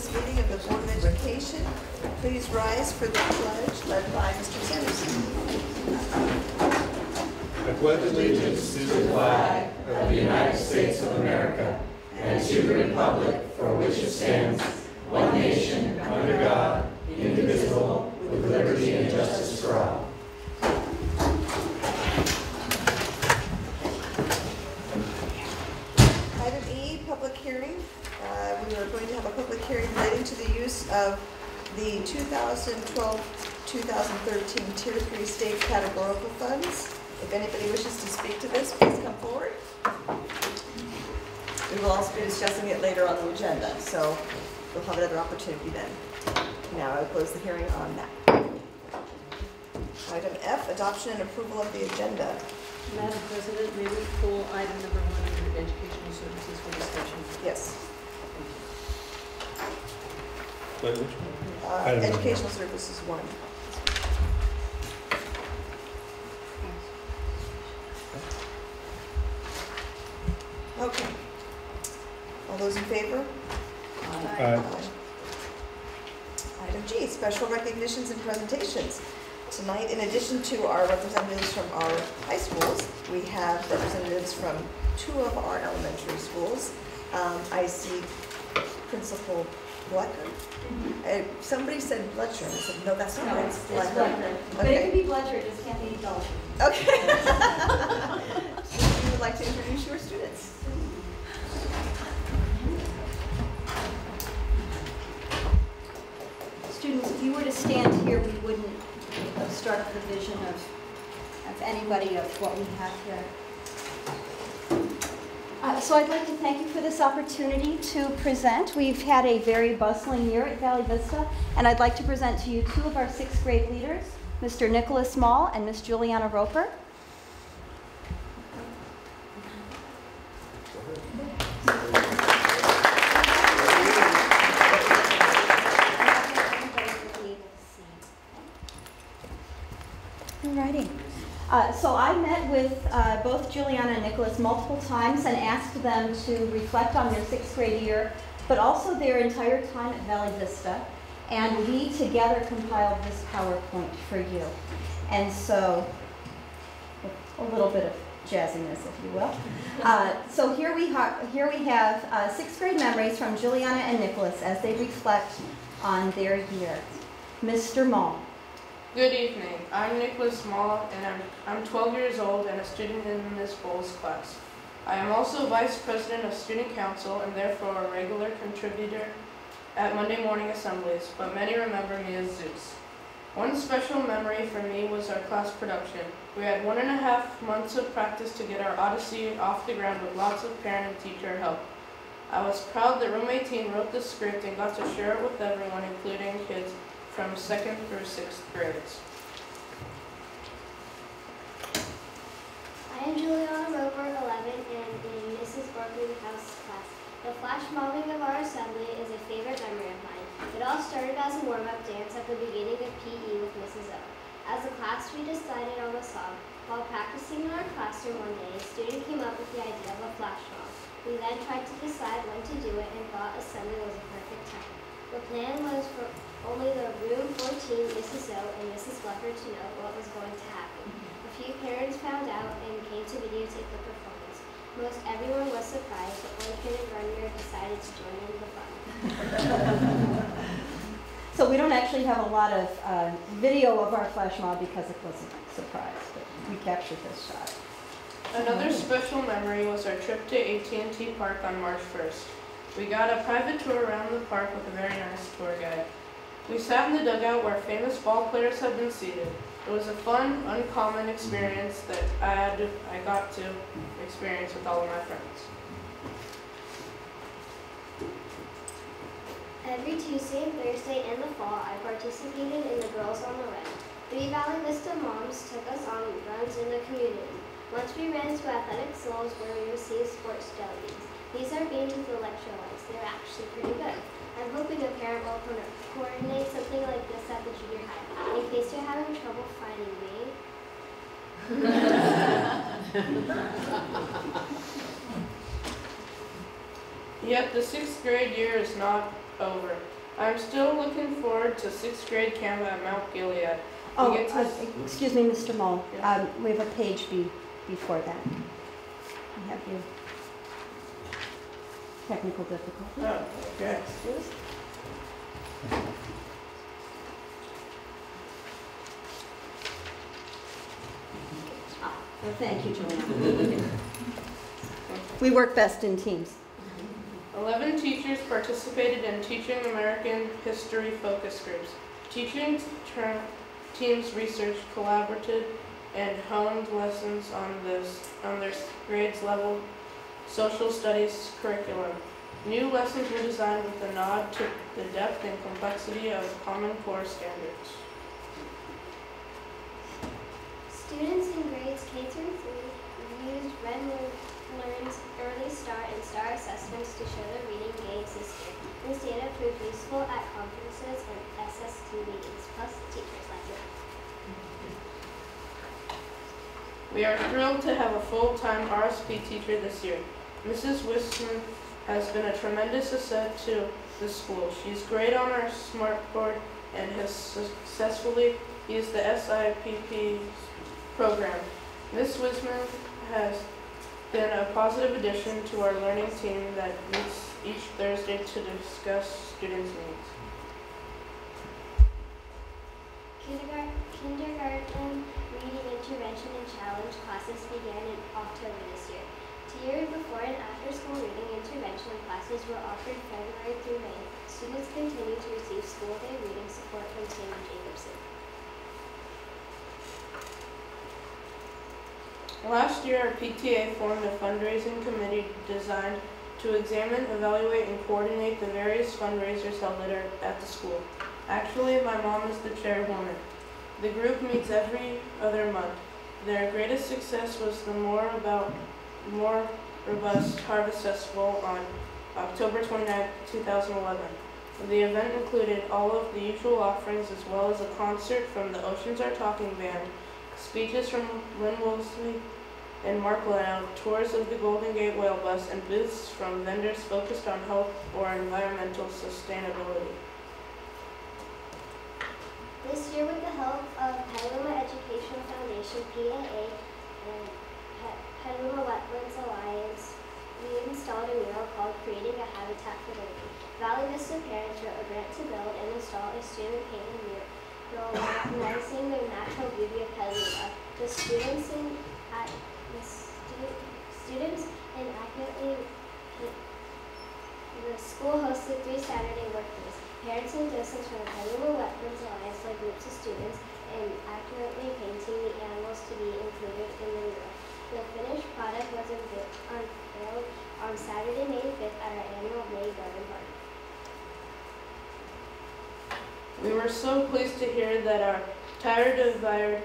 this meeting of the Board of Education. Please rise for the pledge led by Mr. Sanderson. I pledge allegiance to the flag of the United States of America and to the republic for which it stands, one nation, under God, indivisible, with liberty and justice for all. Item E, public hearing. We are going to have a public hearing relating to the use of the 2012-2013 Tier 3 state categorical funds. If anybody wishes to speak to this, please come forward. We will also be discussing it later on the agenda, so we'll have another opportunity then. Now I will close the hearing on that. Item F, adoption and approval of the agenda. Madam President, may we pull item number 1 under educational services for discussion? Yes. Wait, which one? Educational services 1. Okay. All those in favor? Aye. Item G, special recognitions and presentations. Tonight, in addition to our representatives from our high schools, we have representatives from 2 of our elementary schools. I see Principal Blecker. Somebody said Bletcher. I said, no, that's not right. It's Blecker. Okay. But it can be Bletcher, it just can't be Bletcher. Okay. So you would like to introduce your students? Students, if you were to stand here, we wouldn't obstruct the vision of anybody of what we have here. So I'd like to thank you for this opportunity to present. We've had a very bustling year at Valley Vista, and I'd like to present to you 2 of our 6th grade leaders, Mr. Nicholas Mall and Miss Juliana Roper. Alrighty. So I met with both Juliana and Nicholas multiple times and asked them to reflect on their 6th grade year, but also their entire time at Valley Vista. And we together compiled this PowerPoint for you. And so, a little bit of jazziness, if you will. So here we have 6th grade memories from Juliana and Nicholas as they reflect on their year. Mr. Mall. Good evening. I'm Nicholas Small, and I'm 12 years old and a student in Ms. Bowles' class. I am also Vice President of Student Council and therefore a regular contributor at Monday morning assemblies, but many remember me as Zeus. One special memory for me was our class production. We had 1.5 months of practice to get our Odyssey off the ground with lots of parent and teacher help. I was proud that Room 18 wrote the script and got to share it with everyone, including kids from 2nd through 6th grades. I am Juliana Roper, 11, and in Mrs. Barkley's house class. The flash mobbing of our assembly is a favorite memory of mine. It all started as a warm-up dance at the beginning of PE with Mrs. O. As a class, we decided on a song. While practicing in our classroom one day, a student came up with the idea of a flash mob. We then tried to decide when to do it and thought assembly was a perfect time. The plan was for only the room 14, Mrs. O, and Mrs. Blecker to know what was going to happen. A few parents found out and came to videotape the performance. Most everyone was surprised, but one kid in Vernier decided to join in the fun. So we don't actually have a lot of video of our flash mob because it wasn't a surprise, but we captured this shot. Another special memory was our trip to AT&T Park on March 1st. We got a private tour around the park with a very nice tour guide. We sat in the dugout where famous ball players had been seated. It was a fun, uncommon experience that I got to experience with all of my friends. Every Tuesday and Thursday in the fall, I participated in the Girls on the Run. 3 Valley Vista moms took us on runs in the community. Once we ran to Athletic Souls where we received sports jellies. These are beans with electrolytes. They're actually pretty good. I'm hoping a parent will coordinate something like this at the junior high, in case you're having trouble finding me. Yet the 6th grade year is not over. I'm still looking forward to 6th grade camp at Mount Gilead. Oh, get to- excuse me, Mr. Mull. Yeah. We have a page before that. We have your technical difficulty. Oh, okay. Excuse. Well, thank you, Joanna. We work best in teams. 11 teachers participated in Teaching American History focus groups. Teaching teams researched, collaborated, and honed lessons on their grades level social studies curriculum. New lessons were designed with a nod to the depth and complexity of Common Core standards. Students in grades K through 3 used Red Learn's Early Start and STAR assessments to show their reading gains this year. This data proved useful at conferences and SST meetings, plus teachers like it. We are thrilled to have a full-time RSP teacher this year. Mrs. Wisman has been a tremendous asset to the school. She's great on our smartboard and has successfully used the SIPP program. Ms. Wisman has been a positive addition to our learning team that meets each Thursday to discuss students' needs. Kindergarten reading intervention and challenge classes began in October this year. 2 years before and after school reading intervention classes were offered February through May. Students continue to receive school day reading support from Tammy Jacobson. Last year, our PTA formed a fundraising committee designed to examine, evaluate, and coordinate the various fundraisers held at the school. Actually, my mom is the chairwoman. The group meets every other month. Their greatest success was the more robust Harvest Festival on October 29, 2011. The event included all of the usual offerings as well as a concert from the Oceans Are Talking Band, speeches from Lynn Woolsey and Mark Leno, tours of the Golden Gate Whale Bus, and booths from vendors focused on health or environmental sustainability. This year, with the help of Petaluma Educational Foundation, PAA, and Petaluma Wetlands Alliance, we installed a mural called Creating a Habitat for Living. Valley Vista parents wrote a grant to build and install a student-painted mural recognizing the natural beauty of Petaluma. The students the school hosted 3 Saturday work days. Parents and docents from the Petaluma Wetlands Alliance led groups of students in accurately painting the animals to be included in the mural. The finished product was unveiled on Saturday, May 5th at our annual May Garden Party. We were so pleased to hear that our Tire Divider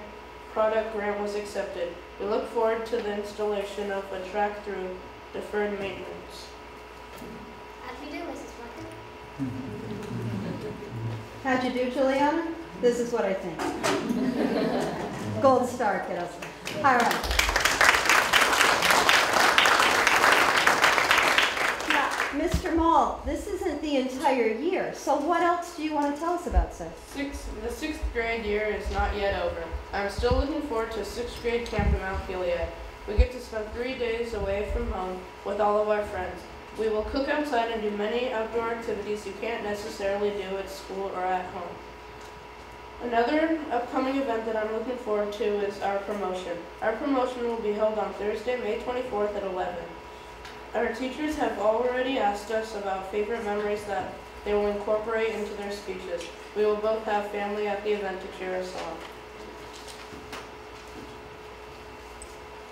product grant was accepted. We look forward to the installation of a track through deferred maintenance. As we do, Mrs. Flecker. How'd you do, Juliana? This is what I think. Gold star, kiddos. All right. Now, Mr. Mull, this isn't the entire year, so what else do you want to tell us about, sir? The 6th grade year is not yet over. I'm still looking forward to 6th grade camp in Mount Gilead. We get to spend 3 days away from home with all of our friends. We will cook outside and do many outdoor activities you can't necessarily do at school or at home. Another upcoming event that I'm looking forward to is our promotion. Our promotion will be held on Thursday, May 24th at 11. Our teachers have already asked us about favorite memories that they will incorporate into their speeches. We will both have family at the event to cheer us on.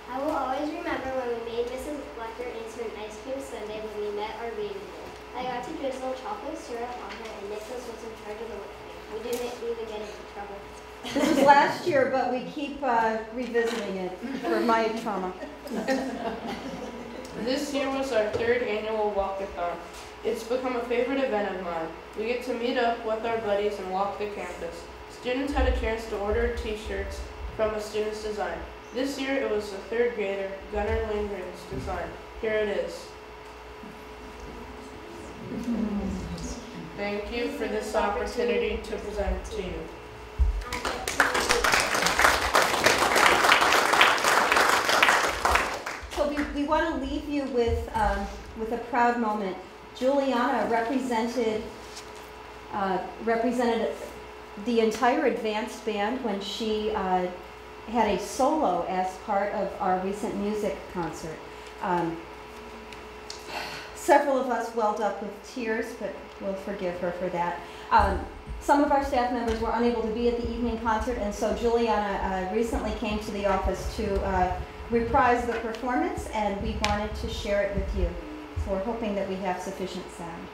I will always remember when we made Mrs. Flecker into an ice cream sundae when we met our reading group. I got to drizzle chocolate syrup on her and Nicholas was in charge of the whipped cream. We didn't even get into trouble. This was last year, but we keep revisiting it for my trauma. This year was our 3rd annual walkathon. It's become a favorite event of mine. We get to meet up with our buddies and walk the campus. Students had a chance to order t-shirts from a student's design. This year it was the 3rd grader, Gunnar Lindgren's design. Here it is. Thank you for this opportunity to present to you. So we want to leave you with a proud moment. Juliana represented the entire advanced band when she had a solo as part of our recent music concert. Several of us welled up with tears, but we'll forgive her for that. Some of our staff members were unable to be at the evening concert, and so Juliana recently came to the office to reprise the performance, and we wanted to share it with you. So we're hoping that we have sufficient sound.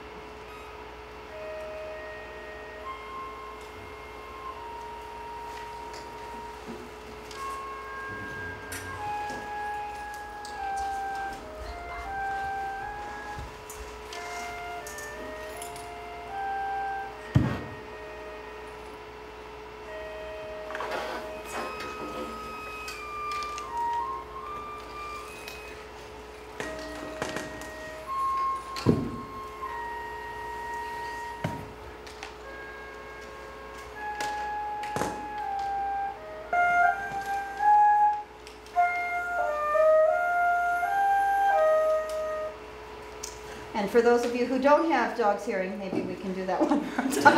And for those of you who don't have dog's hearing, maybe we can do that one more time.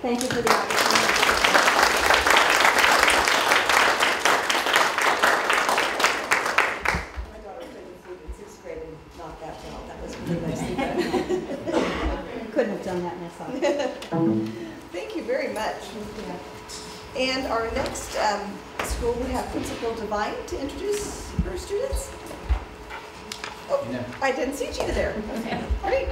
Thank you for the opportunity. My daughter played the flute in 6th grade and not that well. That was really nice. Couldn't have done that myself. Thank you very much. And our next school, we have Principal Devine to introduce her students. Oh, Gina. I didn't see Gina there. Great.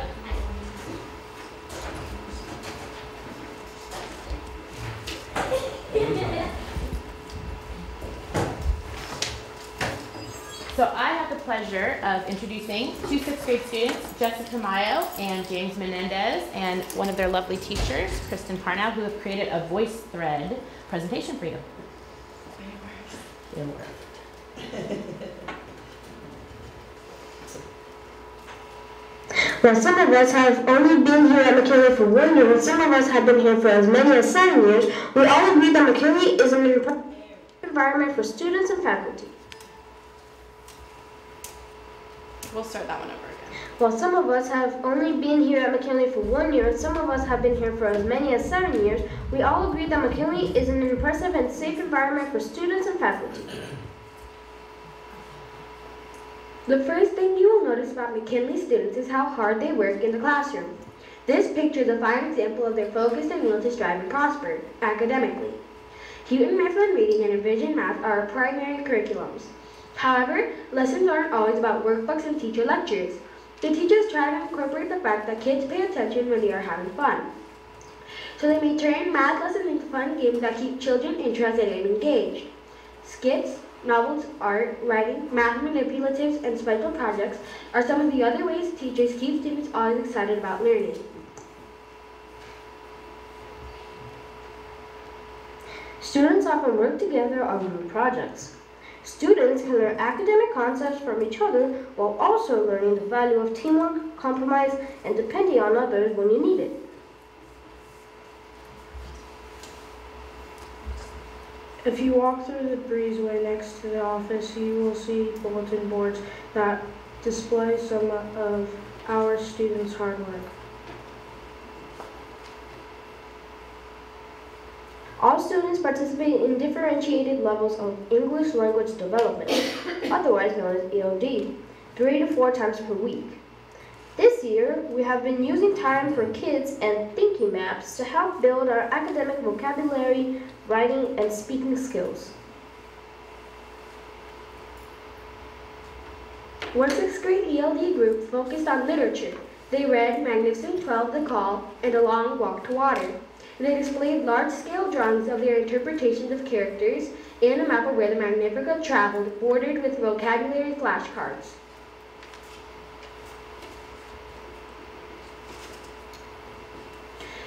So I have the pleasure of introducing two 6th grade students, Jessica Mayo and James Menendez, and one of their lovely teachers, Kristen Parnow, who have created a voice thread presentation for you. It worked. Well, some of us have only been here at McKinley for 1 year, and some of us have been here for as many as 7 years. We all agree that McKinley is an important environment for students and faculty. We'll start that one over again. While some of us have only been here at McKinley for 1 year, and some of us have been here for as many as 7 years, we all agree that McKinley is an impressive and safe environment for students and faculty. The first thing you will notice about McKinley students is how hard they work in the classroom. This picture is a fine example of their focus and will to strive and prosper academically. Human Method Reading and Revision Math are our primary curriculums. However, lessons aren't always about workbooks and teacher lectures. The teachers try to incorporate the fact that kids pay attention when they are having fun. So they may turn math lessons into fun games that keep children interested and engaged. Skits, novels, art, writing, math manipulatives, and special projects are some of the other ways teachers keep students always excited about learning. Students often work together on group projects. Students can learn academic concepts from each other while also learning the value of teamwork, compromise, and depending on others when you need it. If you walk through the breezeway next to the office, you will see bulletin boards that display some of our students' hard work. All students participate in differentiated levels of English language development, otherwise known as ELD, 3 to 4 times per week. This year, we have been using time for kids and thinking maps to help build our academic vocabulary, writing, and speaking skills. One 6th grade ELD group focused on literature. They read Magnificent 12, The Call, and A Long Walk to Water. They displayed large-scale drawings of their interpretations of characters and a map of where the Magnificat traveled, bordered with vocabulary flashcards.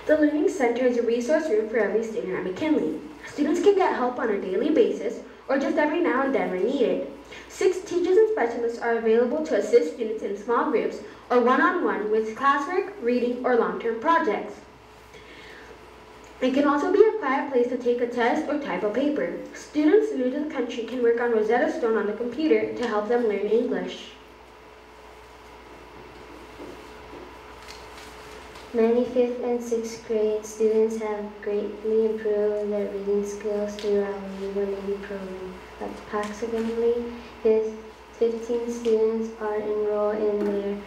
The Learning Center is a resource room for every student at McKinley. Students can get help on a daily basis or just every now and then when needed. 6 teachers and specialists are available to assist students in small groups or one-on-one with classwork, reading, or long-term projects. It can also be a quiet place to take a test or type a paper. Students new to the country can work on Rosetta Stone on the computer to help them learn English. Many 5th and 6th grade students have greatly improved their reading skills through our Read 180 program. Approximately 15 students are enrolled in their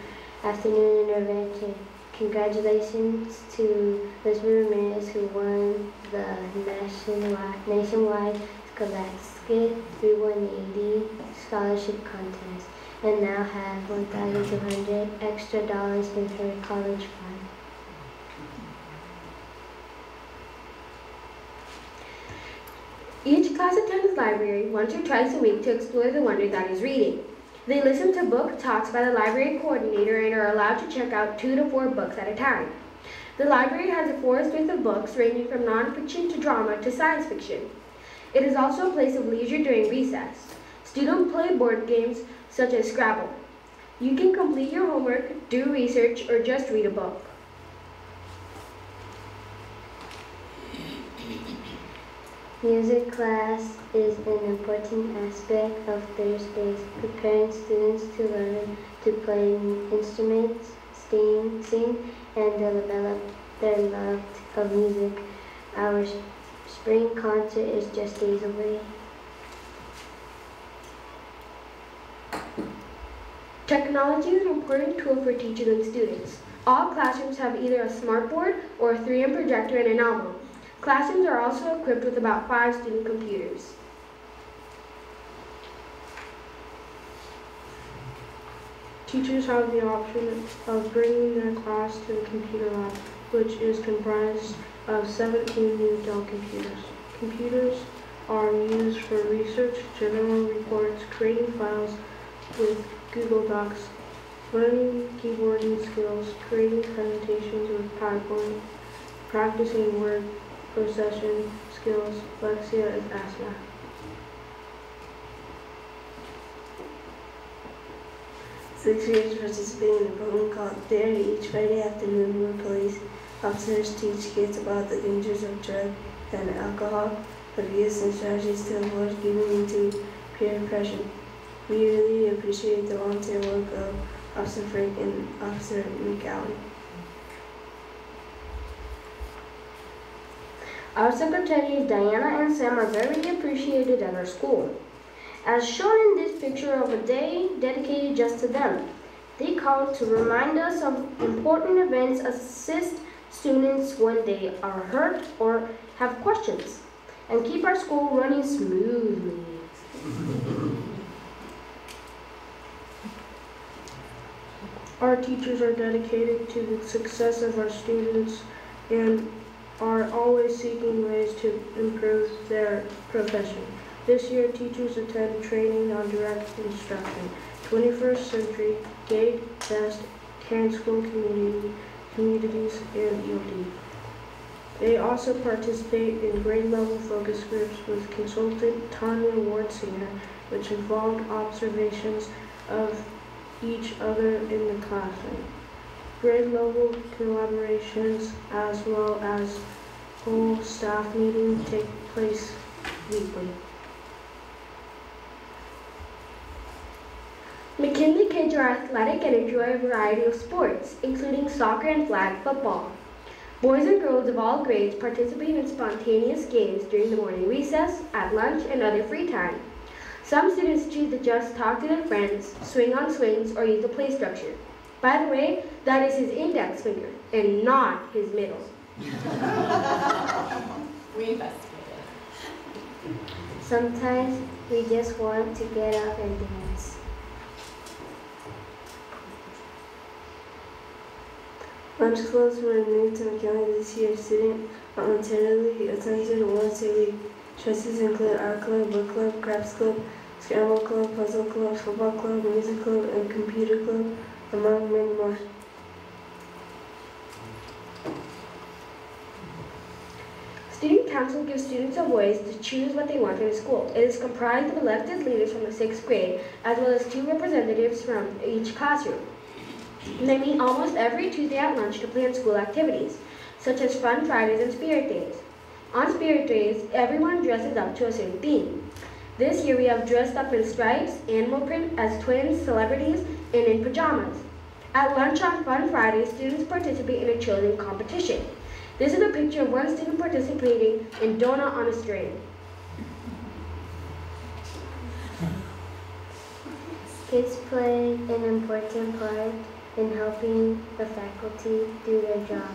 afternoon intervention. Congratulations to Elizabeth Ramirez, who won the nationwide Scholastic Read 180 scholarship contest and now have $1,200 extra dollars in her college fund. Each class attends the library once or twice a week to explore the wonder that is reading. They listen to book talks by the library coordinator and are allowed to check out 2 to 4 books at a time. The library has a forest worth of books ranging from nonfiction to drama to science fiction. It is also a place of leisure during recess. Students play board games such as Scrabble. You can complete your homework, do research, or just read a book. Music class is an important aspect of Thursdays, preparing students to learn to play instruments, sing, and develop their love of music. Our spring concert is just days away. Technology is an important tool for teachers and students. All classrooms have either a smartboard or a 3M projector and an album. Classrooms are also equipped with about 5 student computers. Teachers have the option of bringing their class to the computer lab, which is comprised of 17 new Dell computers. Computers are used for research, general reports, creating files with Google Docs, learning keyboarding skills, creating presentations with PowerPoint, practicing word processing skills, Lexia, and ASMA. Sixth graders participate in a program called Dare. Each Friday afternoon, where police officers teach kids about the dangers of drug and alcohol, abuse, and strategies to avoid giving into peer pressure. We really appreciate the volunteer work of Officer Frank and Officer McAllen. Our secretaries Diana and Sam are very appreciated at our school. As shown in this picture of a day dedicated just to them, they call to remind us of important events, assist students when they are hurt or have questions, and keep our school running smoothly. Our teachers are dedicated to the success of our students and are always seeking ways to improve their profession. This year, teachers attend training on direct instruction, 21st century, GATE, BEST, Caring School Communities, and EOD. They also participate in grade level focus groups with consultant Tanya Ward Sr., which involved observations of each other in the classroom. Grade level collaborations as well as whole staff meetings take place weekly. McKinley kids are athletic and enjoy a variety of sports, including soccer and flag football. Boys and girls of all grades participate in spontaneous games during the morning recess, at lunch, and other free time. Some students choose to just talk to their friends, swing on swings, or use the play structure. By the way, that is his index finger and not his middle. We investigated. Sometimes we just want to get up and dance. Lunch clubs were new to McKinley this year. Student voluntarily attended once a week. Choices include art club, book club, crafts club, scramble club, puzzle club, football club, music club, and computer club, among many more. Student Council gives students a voice to choose what they want in school. It is comprised of elected leaders from the 6th grade, as well as 2 representatives from each classroom. They meet almost every Tuesday at lunch to plan school activities, such as Fun Fridays and Spirit Days. On Spirit Days, everyone dresses up to a certain theme. This year we have dressed up in stripes, animal print, as twins, celebrities, and in pajamas. At lunch on Fun Fridays, students participate in a children's competition. This is a picture of one student participating in Donut on a String. Kids play an important part in helping the faculty do their job.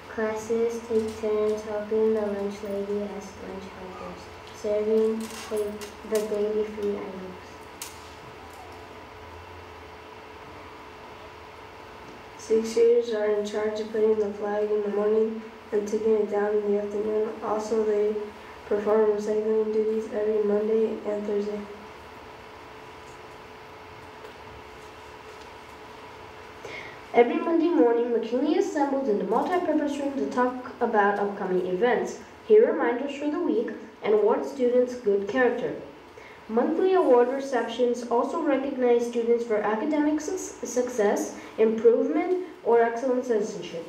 Classes take turns helping the lunch lady as lunch helpers, serving the daily food items. 6th graders are in charge of putting the flag in the morning and taking it down in the afternoon. Also, they perform recycling duties every Monday and Thursday. Every Monday morning, McKinley assembles in the multi-purpose room to talk about upcoming events, hear reminders for the week, and award students good character. Monthly award receptions also recognize students for academic success, improvement, or excellent citizenship.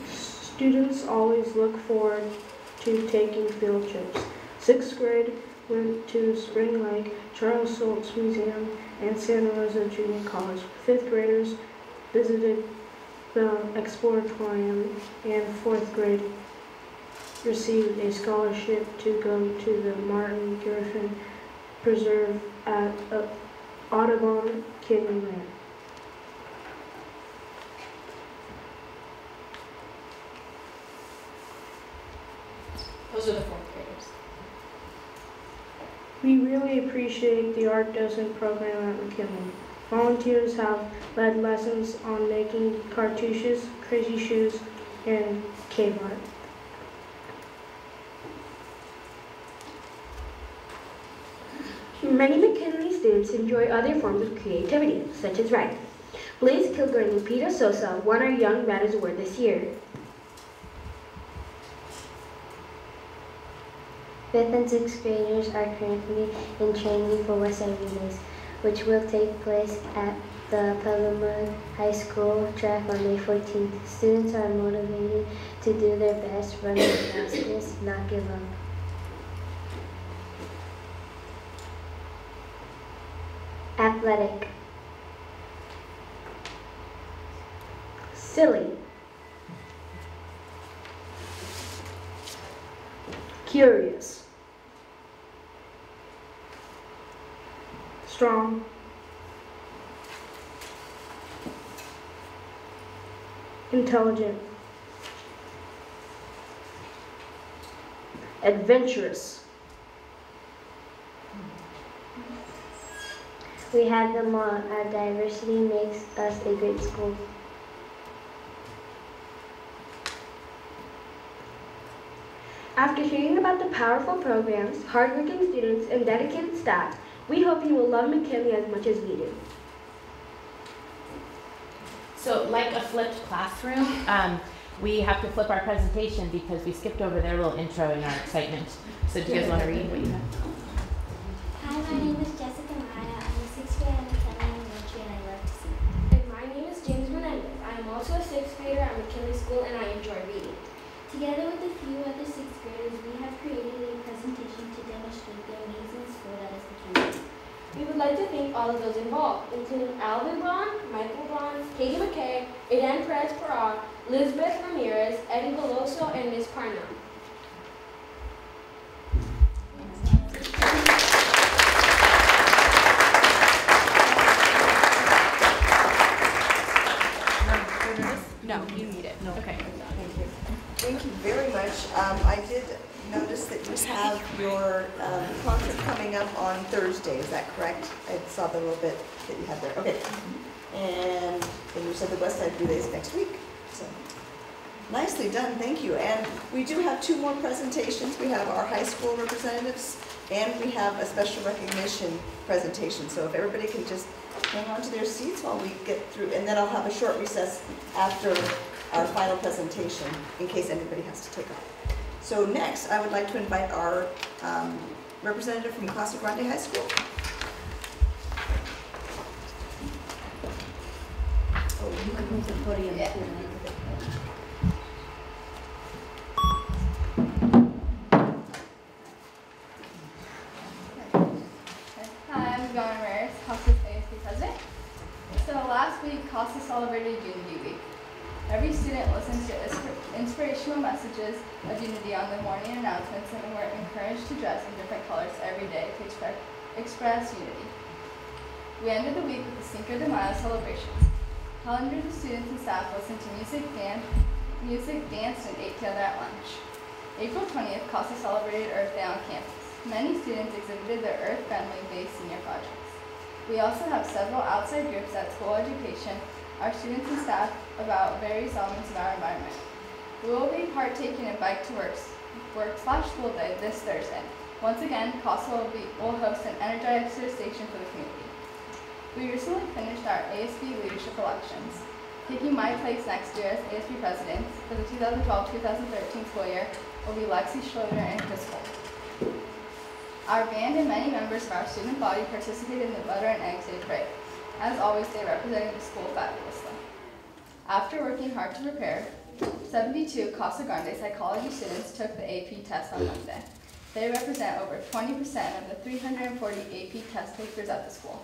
Students always look forward to taking field trips. 6th grade went to Spring Lake, Charles Schultz Museum, and Santa Rosa Junior College. 5th graders visited the Exploratorium, and 4th grade received a scholarship to go to the Martin Griffin Preserve at Audubon Canyon. Those are the 4th graders. We really appreciate the art docent program at McKinley. Volunteers have led lessons on making cartouches, crazy shoes, and cave art. Many McKinley students enjoy other forms of creativity, such as writing. Blaze Kilgore and Peter Sosa won our Young Writers Award this year. 5th and 6th graders are currently in training for West Side Relays, which will take place at the Petaluma High School track on May 14th. Students are motivated to do their best, run their fastest, not give up. Athletic. Silly. Curious. Strong. Intelligent. Adventurous. We have them all. Our diversity makes us a great school. After hearing about the powerful programs, hardworking students, and dedicated staff, we hope you will love McKinley as much as we do. So like a flipped classroom, we have to flip our presentation because we skipped over their little intro in our excitement. So do you guys want to read what you have? Hi, my name is Jessica Maya. I'm a 6th grader at McKinley Elementary and I love to sing. And my name is James Menendez. I am also a 6th grader at McKinley School and I enjoy reading. Together with a few other 6th graders, we have created a presentation to demonstrate the amazing school that is McKinley. We would like to thank all of those involved, including Alvin Braun, Michael Braun, Katie McKay, Aiden Perez-Parra, Lisbeth Ramirez, Eddie Veloso, and Ms. Parnell. have your concert coming up on Thursday, is that correct? I saw the little bit that you had there, okay. And then you said the West Side Relays next week, so. Nicely done, thank you. And we do have 2 more presentations. We have our high school representatives and we have a special recognition presentation. So if everybody can just hang on to their seats while we get through, and then I'll have a short recess after our final presentation in case anybody has to take off. So next, I would like to invite our representative from Casa Grande High School. Oh, you can move the podium. Yeah. Casa's ASB president. So last week, Casa celebrated Unity Week. Every student listens to inspirational messages of unity on the morning announcements and were encouraged to dress in different colors every day to express unity. We ended the week with the Cinco de Mayo celebrations. Hundreds of students and staff listened to music, danced, and ate together at lunch. April 20th, Casa celebrated Earth Day on campus. Many students exhibited their earth-friendly based senior projects. We also have several outside groups at school education, our students and staff about various elements of our environment. We will be partaking in Bike to Work/School Day this Thursday. Once again, CASA will host an energizer station for the community. We recently finished our ASB leadership elections. Taking my place next year as ASB president for the 2012-2013 school year will be Lexi Schroeder and Chris Holt. Our band and many members of our student body participated in the Butter and Eggs Day Parade. As always, they represented the school fabulously. After working hard to prepare, 72 Casa Grande psychology students took the AP test on Monday. They represent over 20% of the 340 AP test takers at the school.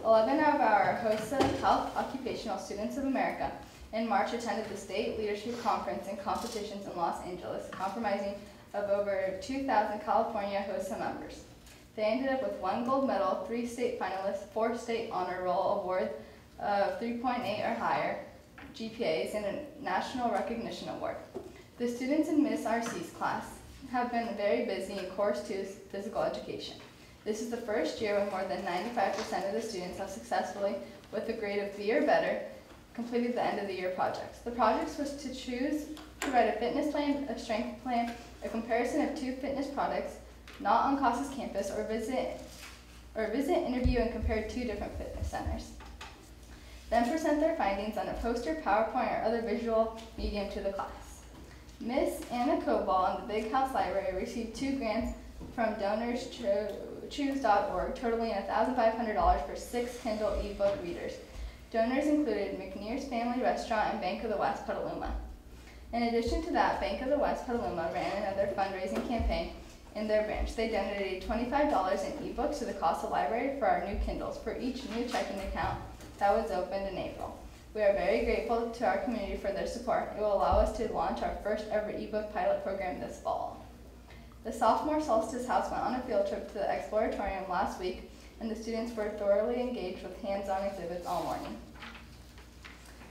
11 of our HOSA Health Occupational Students of America in March attended the State Leadership Conference and competitions in Los Angeles, comprising of over 2,000 California HOSA members. They ended up with 1 gold medal, 3 state finalists, 4 state honor roll awards of 3.8 or higher GPAs, and a national recognition award. The students in Miss RC's class have been very busy in Course 2's physical education. This is the first year when more than 95% of the students have successfully, with a grade of B or better, completed the end of the year projects. The projects was to write a fitness plan, a strength plan, a comparison of 2 fitness products not on CASA's campus, or visit, interview, and compare 2 different fitness centers. Then present their findings on a poster, PowerPoint, or other visual medium to the class. Miss Anna Cobal in the Big House Library received 2 grants from DonorsChoose.org, totaling $1,500 for 6 Kindle ebook readers. Donors included McNear's Family Restaurant and Bank of the West Petaluma. In addition to that, Bank of the West Petaluma ran another fundraising campaign in their branch. They donated $25 in ebooks to the CASA library for our new Kindles for each new checking account that was opened in April. We are very grateful to our community for their support. It will allow us to launch our first ever ebook pilot program this fall. The Sophomore Solstice House went on a field trip to the Exploratorium last week, and the students were thoroughly engaged with hands-on exhibits all morning.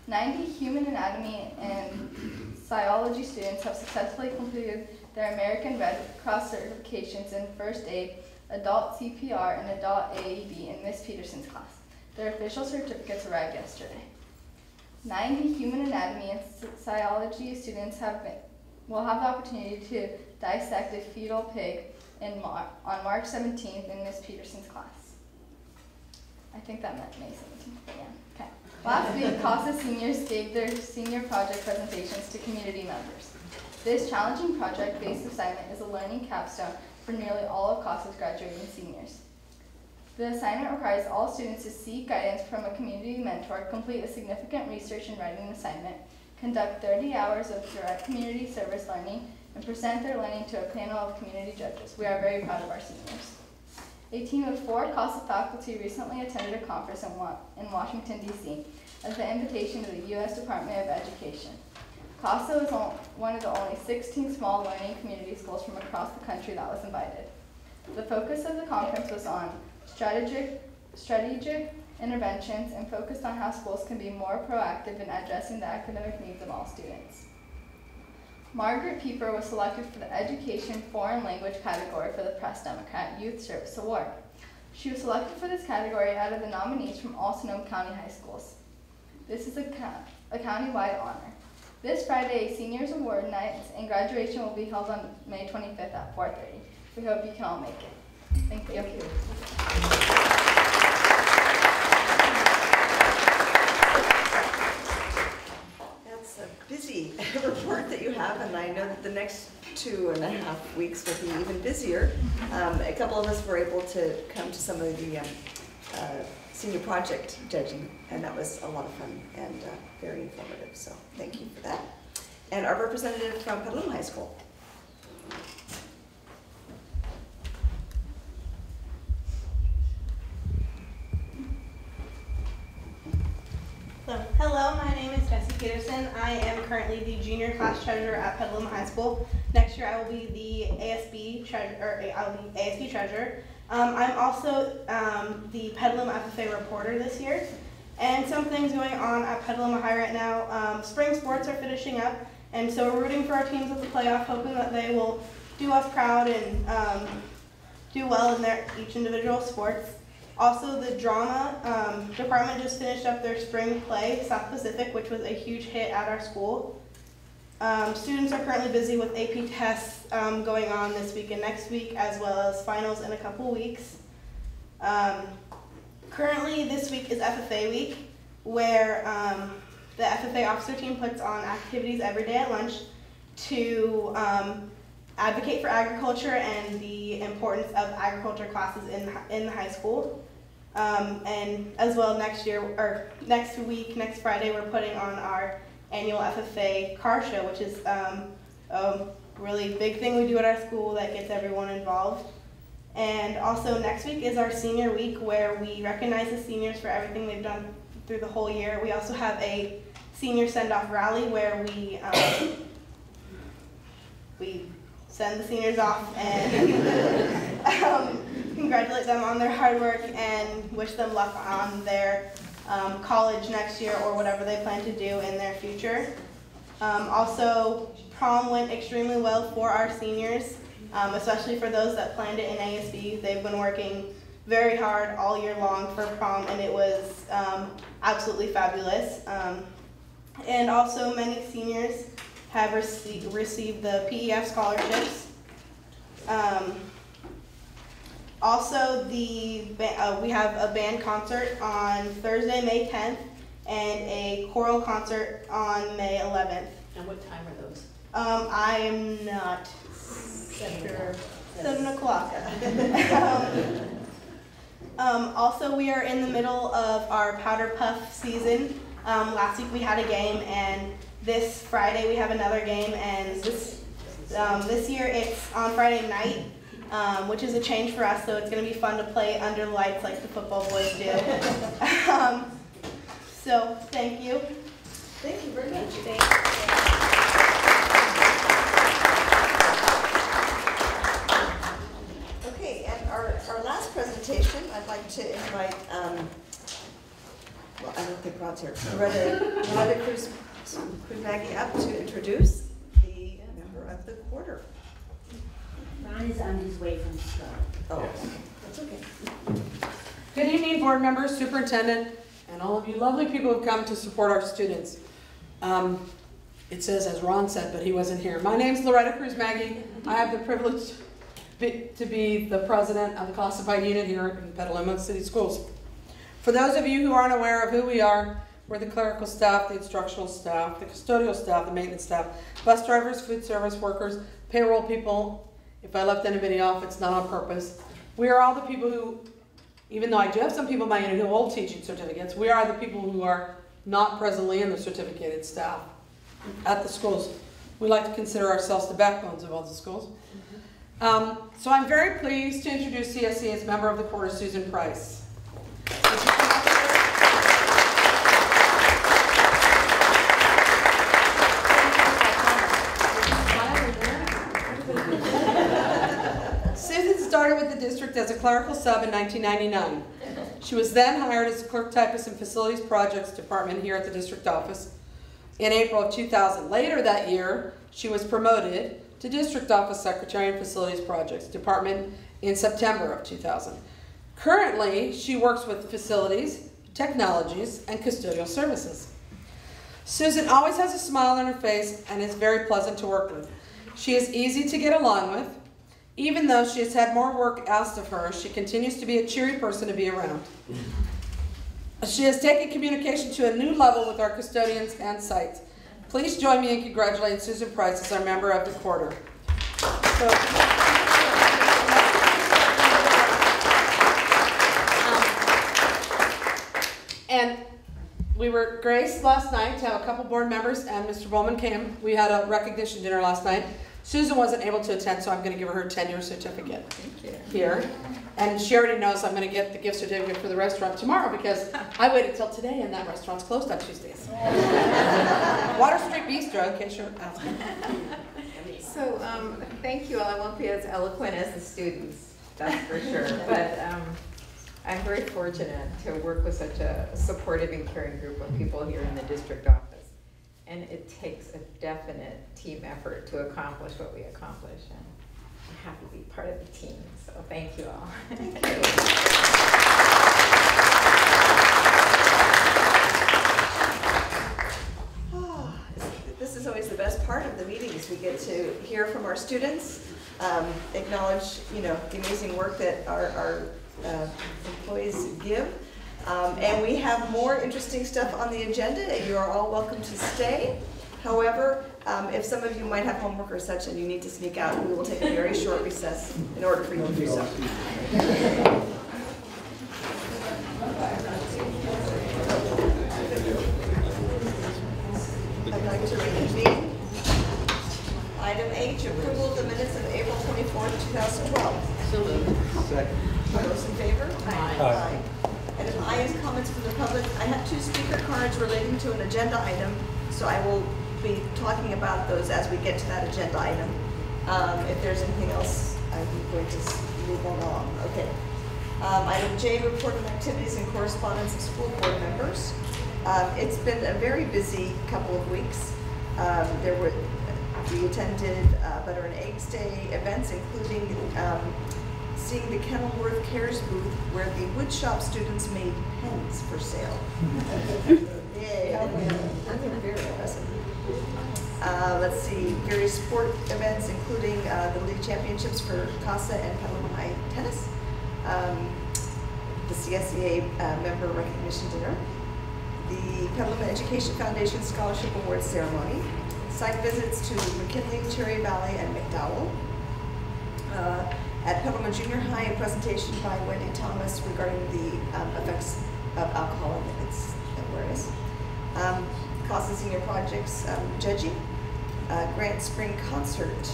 90 human anatomy and physiology students have successfully completed their American Red Cross certifications in First Aid, Adult CPR, and Adult AED in Miss Peterson's class. Their official certificates arrived yesterday. 90 human anatomy and physiology students will have the opportunity to dissect a fetal pig on March 17th in Miss Peterson's class. I think that meant May 17th, but yeah. Okay. Last week, CASA seniors gave their senior project presentations to community members. This challenging project-based assignment is a learning capstone for nearly all of CASA's graduating seniors. The assignment requires all students to seek guidance from a community mentor, complete a significant research and writing assignment, conduct 30 hours of direct community service learning, and present their learning to a panel of community judges. We are very proud of our seniors. A team of 4 CASA faculty recently attended a conference in Washington, D.C. at the invitation of the U.S. Department of Education. CASA was one of the only 16 small learning community schools from across the country that was invited. The focus of the conference was on strategic interventions and focused on how schools can be more proactive in addressing the academic needs of all students. Margaret Pieper was selected for the Education Foreign Language category for the Press Democrat Youth Service Award. She was selected for this category out of the nominees from all Sonoma County high schools. This is a county-wide honor. This Friday, seniors award nights and graduation will be held on May 25th at 4:30. We hope you can all make it. Thank you. That's a busy report that you have, and I know that the next 2.5 weeks will be even busier. A couple of us were able to come to some of the senior project judging, and that was a lot of fun and very informative, so thank you for that. And our representative from Petaluma High School. Hello, my name is Jessie Peterson. I am currently the junior class treasurer at Petaluma High School. Next year I will be the ASB treasurer. I'm also the Petaluma FFA reporter this year. And some things going on at Petaluma High right now. Spring sports are finishing up, and so we're rooting for our teams at the playoff, hoping that they will do us proud and do well in their each individual sports. Also, the drama department just finished up their spring play, South Pacific, which was a huge hit at our school. Students are currently busy with AP tests going on this week and next week, as well as finals in a couple weeks. Currently, this week is FFA week, where the FFA officer team puts on activities every day at lunch to advocate for agriculture and the importance of agriculture classes in the high school. And as well next Friday, we're putting on our annual FFA car show, which is a really big thing we do at our school that gets everyone involved. And also next week is our senior week, where we recognize the seniors for everything they've done through the whole year. We also have a senior send-off rally where we send the seniors off and congratulate them on their hard work and wish them luck on their college next year or whatever they plan to do in their future. Also, prom went extremely well for our seniors, especially for those that planned it in ASB. They've been working very hard all year long for prom, and it was absolutely fabulous. And also, many seniors have received the PEF scholarships. Also, we have a band concert on Thursday, May 10th, and a choral concert on May 11th. And what time are those? I am not sure. 7 o'clock. Also, we are in the middle of our powder puff season. Last week we had a game, and this Friday we have another game, and this year it's on Friday night, which is a change for us, so it's going to be fun to play under the lights like the football boys do. So, thank you. Thank you very much. Okay, and our last presentation, I'd like to invite, well, I don't think Rod's here, Loretta Cruz Maggie up to introduce the member of the quarter. Ron is on his way from school. Oh, that's okay. Good evening, board members, superintendent, and all of you lovely people who've come to support our students. It says, as Ron said, but he wasn't here. My name's Loretta Cruz Maggie. I have the privilege to be the president of the classified unit here in Petaluma City Schools. For those of you who aren't aware of who we are, we're the clerical staff, the instructional staff, the custodial staff, the maintenance staff, bus drivers, food service workers, payroll people. If I left anybody off, it's not on purpose. We are all the people who, even though I do have some people in my unit who hold teaching certificates, we are the people who are not presently in the certificated staff at the schools. We like to consider ourselves the backbones of all the schools. So I'm very pleased to introduce CSE as member of the quarter, Susan Price. Susan started with the district as a clerical sub in 1999. She was then hired as a clerk typist in facilities projects department here at the district office. in April of 2000. Later that year, she was promoted to District Office Secretary in Facilities Projects Department in September of 2000. Currently, she works with facilities, technologies, and custodial services. Susan always has a smile on her face and is very pleasant to work with. She is easy to get along with. Even though she has had more work asked of her, she continues to be a cheery person to be around. She has taken communication to a new level with our custodians and sites. Please join me in congratulating Susan Price as our member of the quarter. And we were graced last night to have a couple board members, and Mr. Bowman came. We had a recognition dinner last night. Susan wasn't able to attend, so I'm going to give her her tenure certificate here. And she already knows I'm going to get the gift certificate for the restaurant tomorrow because I waited till today and that restaurant's closed on Tuesdays. Water Street Bistro, in case you're asking. So thank you all. I won't be as eloquent as the students, that's for sure. But I'm very fortunate to work with such a supportive and caring group of people here in the district office. And it takes a definite team effort to accomplish what we accomplish. And I'm happy to be part of the team. So thank you all. Thank you. This is always the best part of the meetings. We get to hear from our students, acknowledge, the amazing work that our employees give. And we have more interesting stuff on the agenda. You are all welcome to stay. However, if some of you might have homework or such and you need to sneak out, we will take a very short recess in order for you to do so. I'd like to reconvene. Item H, approval of the minutes of April 24th, 2012. So moved. Second. All those in favor? Aye. Item I is comments from the public. I have 2 speaker cards relating to an agenda item, so I will be talking about those as we get to that agenda item. If there's anything else, I'm going to move along. Okay. Item J, report on activities and correspondence of school board members. It's been a very busy couple of weeks. We attended Butter and Eggs Day events, including seeing the Kenilworth Cares booth where the woodshop students made pens for sale. Yay, that's very impressive. Let's see, various sport events, including the league championships for CASA and Petaluma High tennis, the CSEA member recognition dinner, the Petaluma Education Foundation Scholarship Award ceremony, site visits to McKinley, Cherry Valley, and McDowell. At Petaluma Junior High, a presentation by Wendy Thomas regarding the effects of alcohol and its awareness. CASA Senior Projects judging. Grant Spring Concert.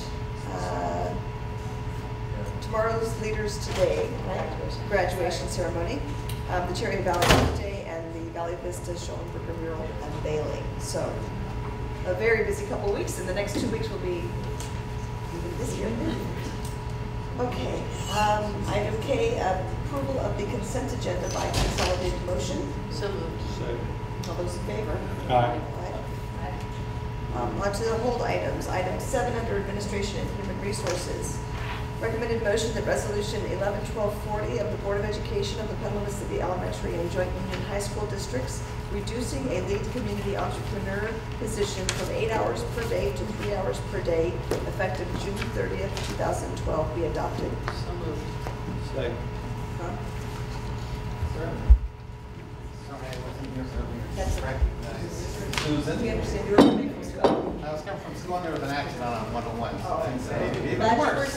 Tomorrow's Leaders Today, graduation ceremony. The Cherry Valley Day and the Valley Vista Schoenberger mural unveiling. So a very busy couple of weeks, and the next 2 weeks will be even busier. Okay, item K, approval of the consent agenda by consolidated motion. So moved. Second. All those in favor? Aye. On to the hold items. Item 7 under Administration and Human Resources. Recommended motion that Resolution 111240 of the Board of Education of the Petaluma City Elementary and Joint Union High School Districts reducing a lead community entrepreneur position from 8 hours per day to 3 hours per day, effective June 30th, 2012, be adopted. So moved. Second. Huh? Sorry, I wasn't here earlier. That's Recognize Susan. We understand you're coming from school. I was coming from school and there was an accident on 101. So things made it even Glad you worse.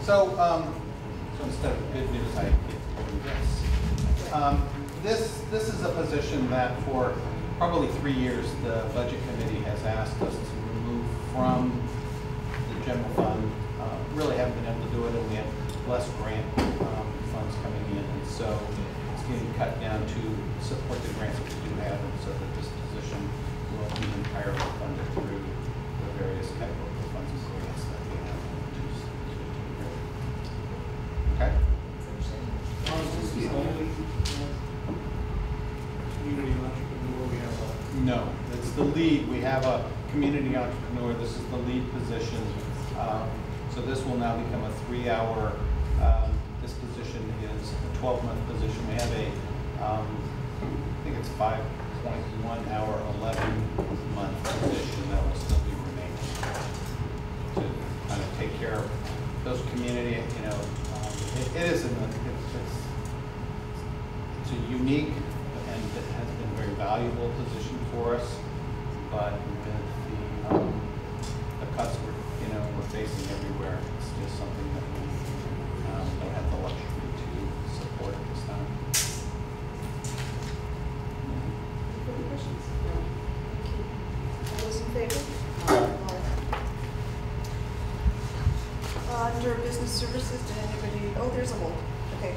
So instead of good news, I get to do this. This is a position that for probably 3 years the Budget Committee has asked us to remove from the general fund. Really haven't been able to do it, and we have less grant funds coming in, and so it's getting cut down to support the grants that we do have, and so that this position will be entirely funded through the various capital funds and grants that we have to okay? Is this the only community entrepreneur we have left? No, it's the lead. We have a community entrepreneur. This is the lead position. So this will now become a 3-hour, this position is a 12-month position. We have a, I think it's 5.1 hour, 11-month position that will still be remaining to kind of take care of those community, you know, it is, it's a unique and it has been a very valuable position for us, but with the cuts we're facing everywhere, it's just something that we don't have the luxury to support at this time. Any further questions? No. All those in favor? Under business services, did anybody, oh, there's a hold, okay.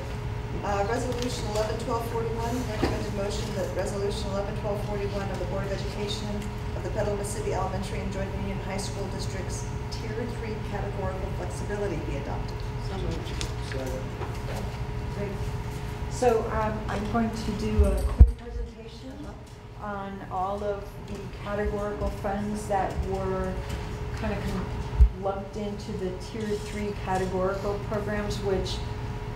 Resolution 11-1241, recommended motion that Resolution 11-1241 of the Board of Education of the Petaluma City Elementary and Joint Union High School District's Tier 3 categorical flexibility be adopted. So moved. Great. So I'm going to do a quick presentation on all of the categorical funds that were kind of lumped into the Tier 3 categorical programs, which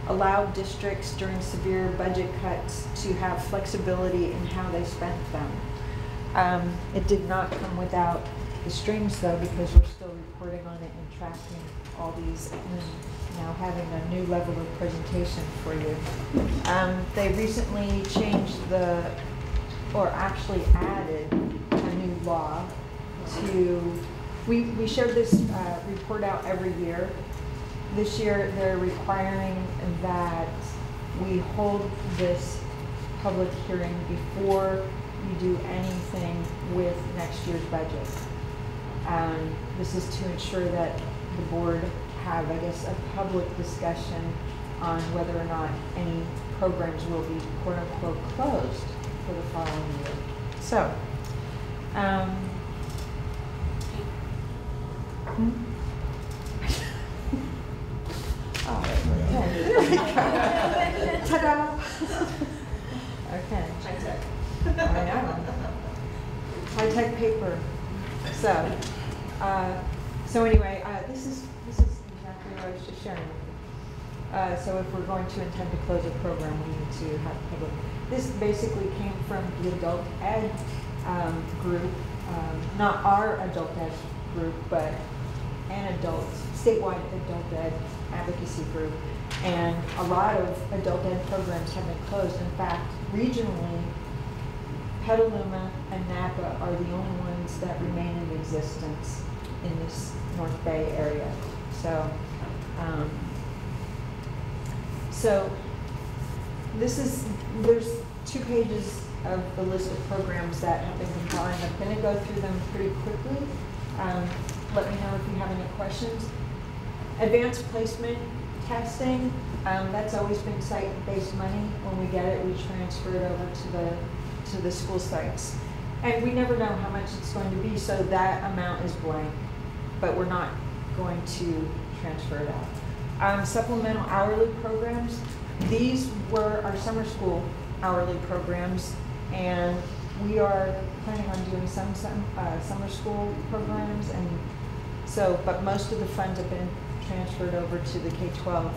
allowed districts during severe budget cuts to have flexibility in how they spent them. It did not come without the strings though, because we're still reporting on it and tracking all these and now having a new level of presentation for you. They recently changed or actually added a new law to, we share this report out every year. This year they're requiring that we hold this public hearing before you do anything with next year's budget. This is to ensure that the board have, I guess, a public discussion on whether or not any programs will be quote unquote closed for the following year. So, ta-da! Okay. High-tech. I know. High-tech paper. So anyway, this is exactly what I was just sharing with you. So if we're going to intend to close a program, we need to have public. This basically came from the adult ed group, not our adult ed group, but an statewide adult ed advocacy group. And a lot of adult ed programs have been closed. In fact, regionally, Petaluma and Napa are the only ones that remain in existence in this North Bay area. So there's 2 pages of the list of programs that have been combined. I'm going to go through them pretty quickly. Let me know if you have any questions. Advanced placement testing, that's always been site-based money. When we get it, we transfer it over to the school sites. And we never know how much it's going to be, so that amount is blank, but we're not going to transfer it out. Supplemental hourly programs, these were our summer school hourly programs, and we are planning on doing some summer school programs, and so, but most of the funds have been transferred over to the K-12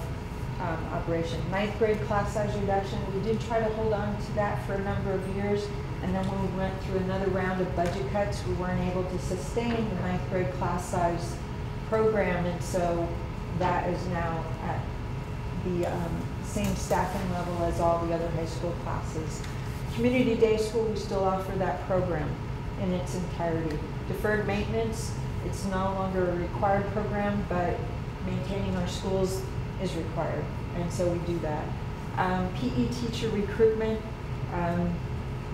operation. 9th grade class size reduction, we did try to hold on to that for a number of years, and then when we went through another round of budget cuts, we weren't able to sustain the 9th grade class size program, and so that is now at the same staffing level as all the other high school classes. Community day school, we still offer that program in its entirety. Deferred maintenance, it's no longer a required program, but maintaining our schools is required, and so we do that. PE teacher recruitment,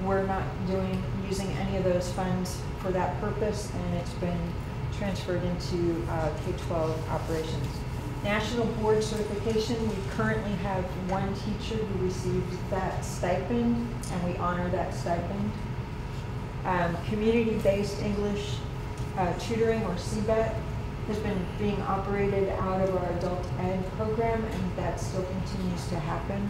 we're not using any of those funds for that purpose, and it's been transferred into K-12 operations. National board certification, we currently have 1 teacher who received that stipend, and we honor that stipend. Community-based English tutoring, or CBET, has been being operated out of our adult ed program, and that still continues to happen.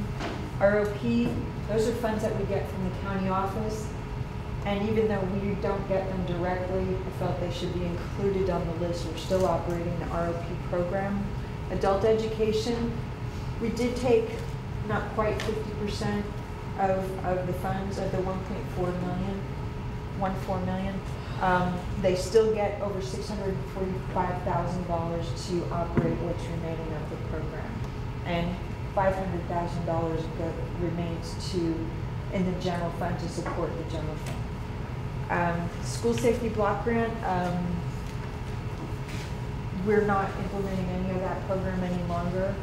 ROP, those are funds that we get from the county office. And even though we don't get them directly, I felt they should be included on the list. We're still operating the ROP program. Adult education, we did take not quite 50% of the funds of the 1.4 million. They still get over $645,000 to operate what's remaining of the program. And $500,000 remains in the general fund to support the general fund. School safety block grant, we're not implementing any of that program any longer.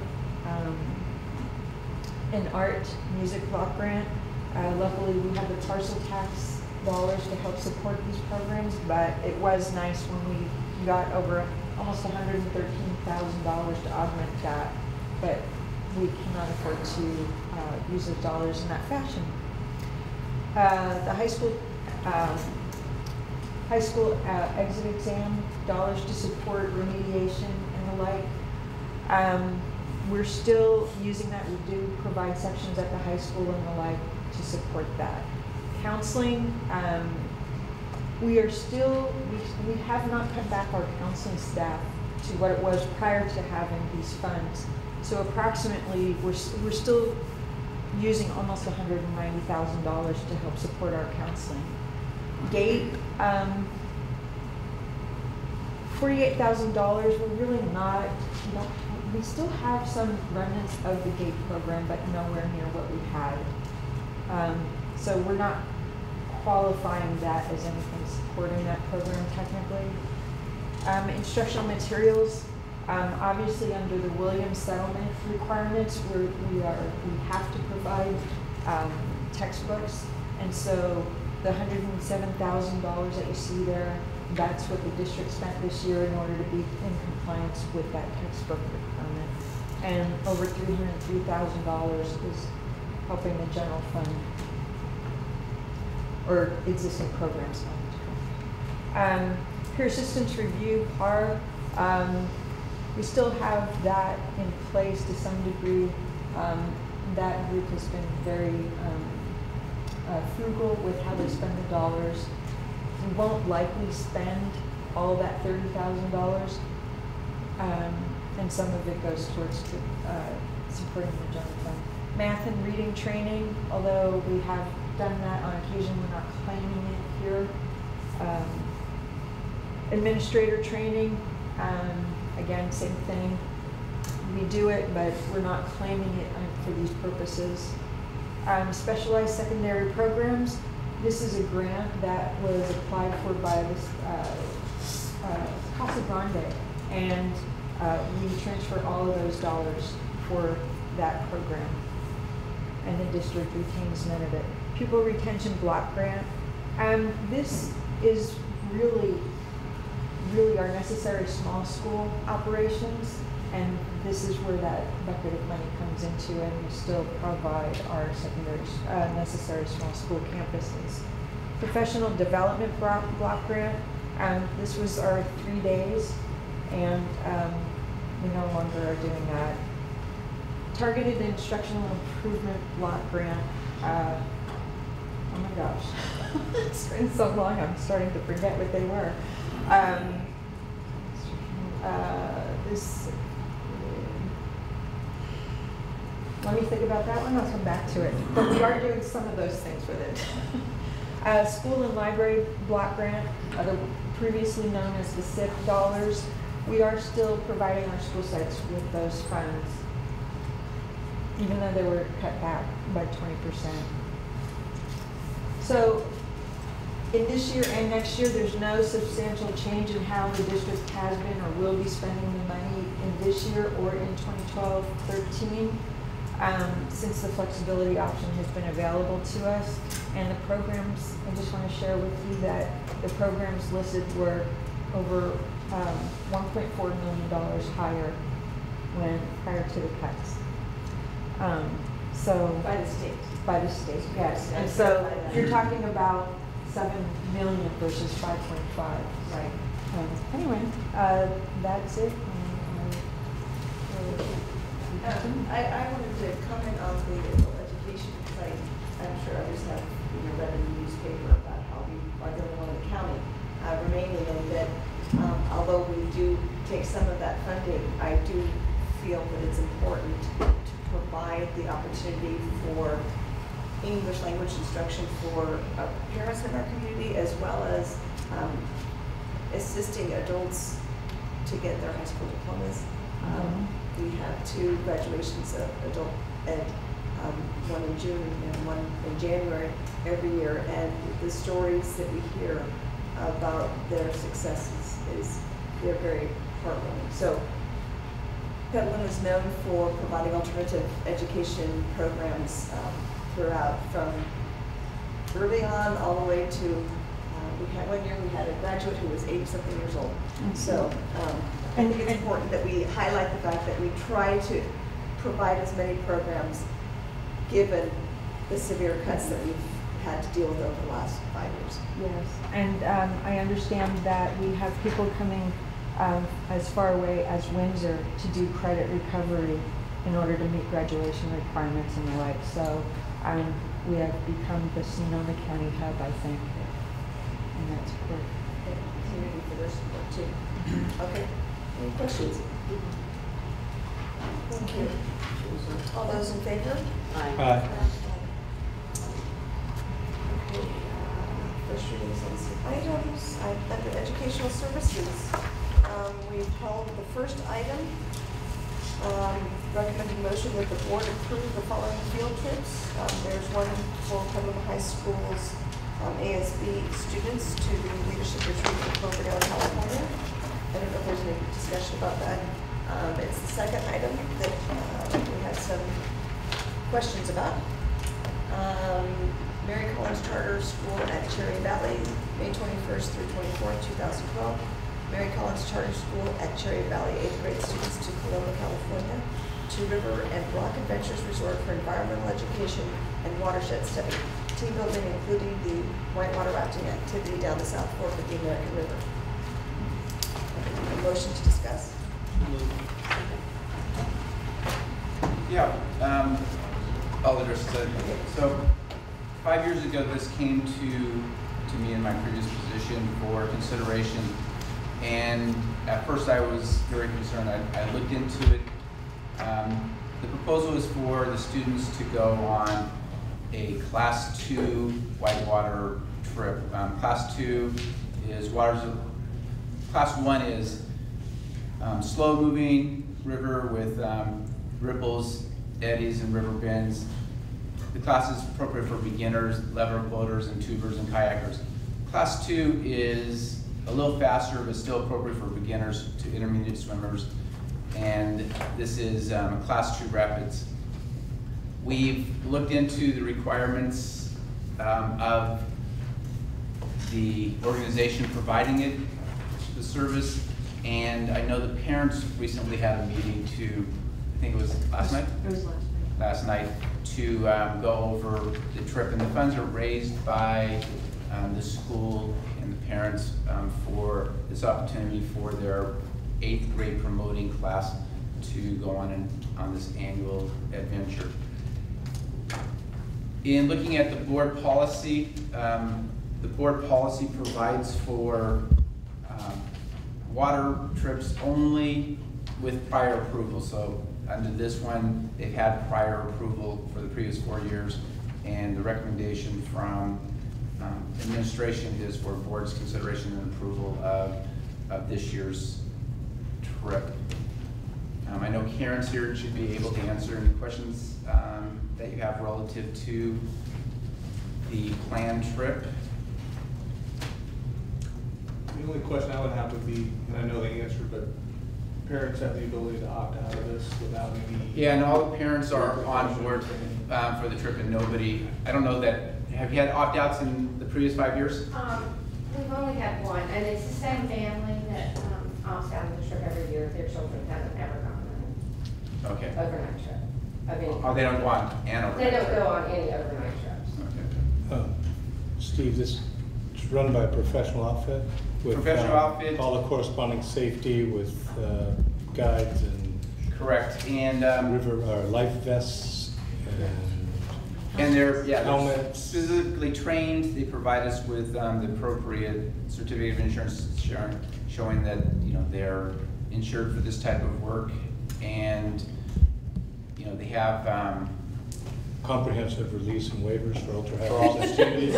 An art music block grant, luckily we have the parcel tax dollars to help support these programs, but it was nice when we got over almost $113,000 to augment that, but we cannot afford to use those dollars in that fashion. The high school exit exam dollars to support remediation and the like. We're still using that. We do provide sections at the high school and the like to support that. Counseling, we have not cut back our counseling staff to what it was prior to having these funds. So approximately, we're still using almost $190,000 to help support our counseling. GATE, $48,000, we're really not, we still have some remnants of the GATE program, but nowhere near what we had. So we're not qualifying that as anything supporting that program technically. Instructional materials, obviously under the Williams settlement requirements, we have to provide textbooks, and so the $107,000 that you see there, that's what the district spent this year in order to be in compliance with that textbook requirement. And over $303,000 is helping the general fund or existing programs. Peer assistance review, PAR, we still have that in place to some degree. That group has been very frugal with how they spend the dollars. We won't likely spend all that $30,000, and some of it goes towards supporting the general fund. Math and reading training, although we have done that on occasion, we're not claiming it here. Administrator training, again, same thing. We do it, but we're not claiming it for these purposes. Specialized secondary programs. This is a grant that was applied for by this Casa Grande, and we transfer all of those dollars for that program, and the district retains none of it. Pupil retention block grant. This is really our necessary small school operations, and this is where that bucket of money comes into, and we still provide our secondary necessary small school campuses. Professional development block grant. This was our 3 days, and we no longer are doing that. Targeted instructional improvement block grant. Oh my gosh, it's been so long, I'm starting to forget what they were. Let me think about that one, I'll come back to it. But we are doing some of those things with it. School and library block grant, previously known as the SIP dollars. We are still providing our school sites with those funds, even though they were cut back by 20%. So in this year and next year, there's no substantial change in how the district has been or will be spending the money in this year or in 2012-13, since the flexibility option has been available to us. And the programs, I just want to share with you that the programs listed were over $1.4 million higher prior to the cuts. So By the state. by the state, yes. And so you're talking about 7 million versus 5.5, right? Anyway, that's it. I wanted to comment on the adult education because I'm sure others have read in the newspaper about I'll be the only one in the county remaining, and that although we do take some of that funding, I do feel that it's important to provide the opportunity for English language instruction for parents in our community, as well as assisting adults to get their high school diplomas. We have 2 graduations of adult ed, one in June and one in January every year, and the stories that we hear about their successes they're very heartwarming. So Petaluma is known for providing alternative education programs throughout, from early on all the way to, one year we had a graduate who was 80-something years old. So I think it's important that we highlight the fact that we try to provide as many programs given the severe cuts that we've had to deal with over the last 5 years. Yes, and I understand that we have people coming as far away as Windsor to do credit recovery in order to meet graduation requirements and the like. So we have become the Sonoma County hub, I think, and that's great. Community for their support too. Okay, any questions? Thank you. All those in favor? Aye. Okay, first readings on some items. Under educational services, we've held the first item. Recommended motion that the board approve the following field trips. There's one for Petaluma High School's ASB students to the leadership retreat in Cloverdale, California. I don't know if there's any discussion about that. It's the second item that we had some questions about. Mary Collins Charter School at Cherry Valley, May 21st through 24th, 2012. Mary Collins Charter School at Cherry Valley, 8th grade students to Petaluma, California, to River and Rock Adventures Resort for environmental education and watershed study. Team building including the whitewater rafting activity down the South Fork of the American River. A motion to discuss. Yeah, I'll address that. So 5 years ago, this came to me in my previous position for consideration. And at first I was very concerned. I looked into it. The proposal is for the students to go on a Class 2 whitewater trip. Class 2 is Class 1 is slow moving river with ripples, eddies, and river bends. The class is appropriate for beginners, lever boaters, and tubers and kayakers. Class 2 is a little faster, but still appropriate for beginners to intermediate swimmers. And this is Class 2 rapids. We've looked into the requirements of the organization providing it, the service, and I know the parents recently had a meeting to, I think it was last night? It was last night. Last night, to go over the trip, and the funds are raised by the school and the parents for this opportunity for their 8th grade promoting class to go on this annual adventure. In looking at the board policy provides for water trips only with prior approval. So under this one, they've had prior approval for the previous 4 years, and the recommendation from administration is for board's consideration and approval of this year's trip. I know Karen's here and should be able to answer any questions that you have relative to the planned trip. The only question I would have would be, and I know the answer, but parents have the ability to opt out of this without any... Yeah, and all the parents are on board for the trip, and nobody, I don't know that, have you had opt-outs in the previous 5 years? We've only had one, and it's the same family that opts out of the trip every year. Their children haven't ever gone on Okay. an overnight trip. Of any Oh, they don't want an overnight They don't trip. go on any overnight trips. Steve, this is run by a professional outfit? With, Professional outfit. All the corresponding safety with guides and... Correct, and... river, life vests and And they're helmets. specifically trained. They provide us with the appropriate certificate of insurance showing that they're insured for this type of work, and they have Comprehensive release and waivers for ultra-hazardous activities.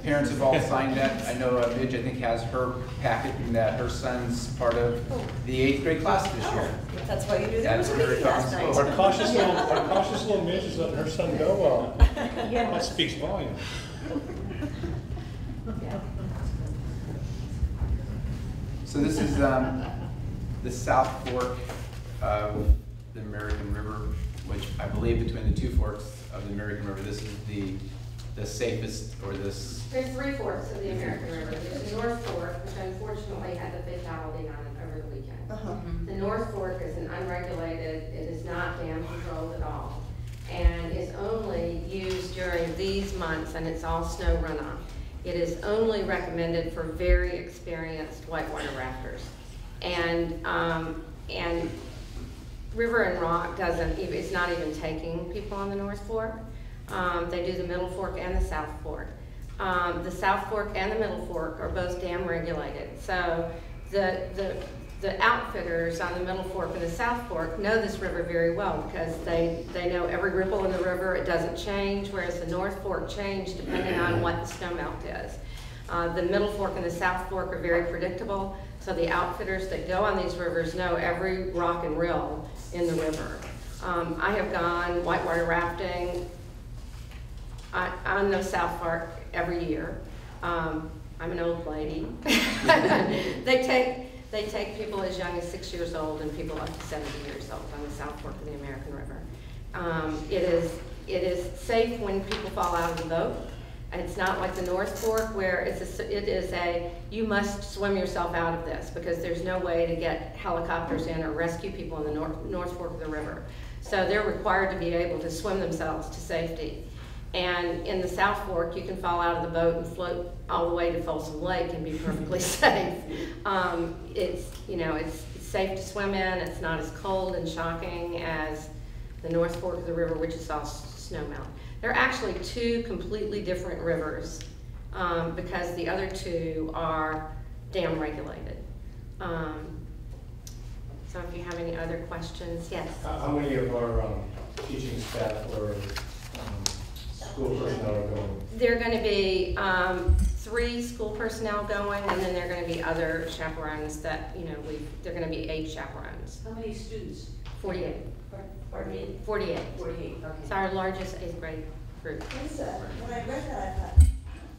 Parents have all signed that. I know Midge, I think, has her packet and that her son's part of the 8th grade class this year. That's why you do the That's very last night. Our cautious little Midge is letting her son go well. That speaks volumes. So this is the South Fork of the American River, which I believe between the two forks of the American River, this is the safest, or this... There's 3 forks of the American River. There's the North Fork, which unfortunately had the fatality on it over the weekend. The North Fork is an unregulated, it is not dam controlled at all, and is only used during these months, and it's all snow runoff. It is only recommended for very experienced whitewater rafters. And River and Rock it's not even taking people on the North Fork. They do the Middle Fork and the South Fork. The South Fork and the Middle Fork are both dam regulated. So the outfitters on the Middle Fork and the South Fork know this river very well because they know every ripple in the river. It doesn't change, whereas the North Fork change depending on what the snowmelt is. The Middle Fork and the South Fork are very predictable, so the outfitters that go on these rivers know every rock and rill in the river. I have gone whitewater rafting on the South Fork every year. I'm an old lady. They take people as young as 6 years old and people up to 70 years old on the South Fork of the American River. It is safe when people fall out of the boat. It's not like the North Fork where it is a you must swim yourself out of this because there's no way to get helicopters in or rescue people in the North Fork of the river. So they're required to be able to swim themselves to safety. And in the South Fork, you can fall out of the boat and float all the way to Folsom Lake and be perfectly safe. It's safe to swim in. It's not as cold and shocking as the North Fork of the river, which is all snowmelt. There are actually 2 completely different rivers because the other 2 are dam regulated. So if you have any other questions, yes? How many of our teaching staff or school personnel are going? There are going to be 3 school personnel going, and then there are going to be other chaperones that, there are going to be 8 chaperones. How many students? 48. Pardon me? 48. 48, okay. It's our largest 8th grade group. When I read that, I thought,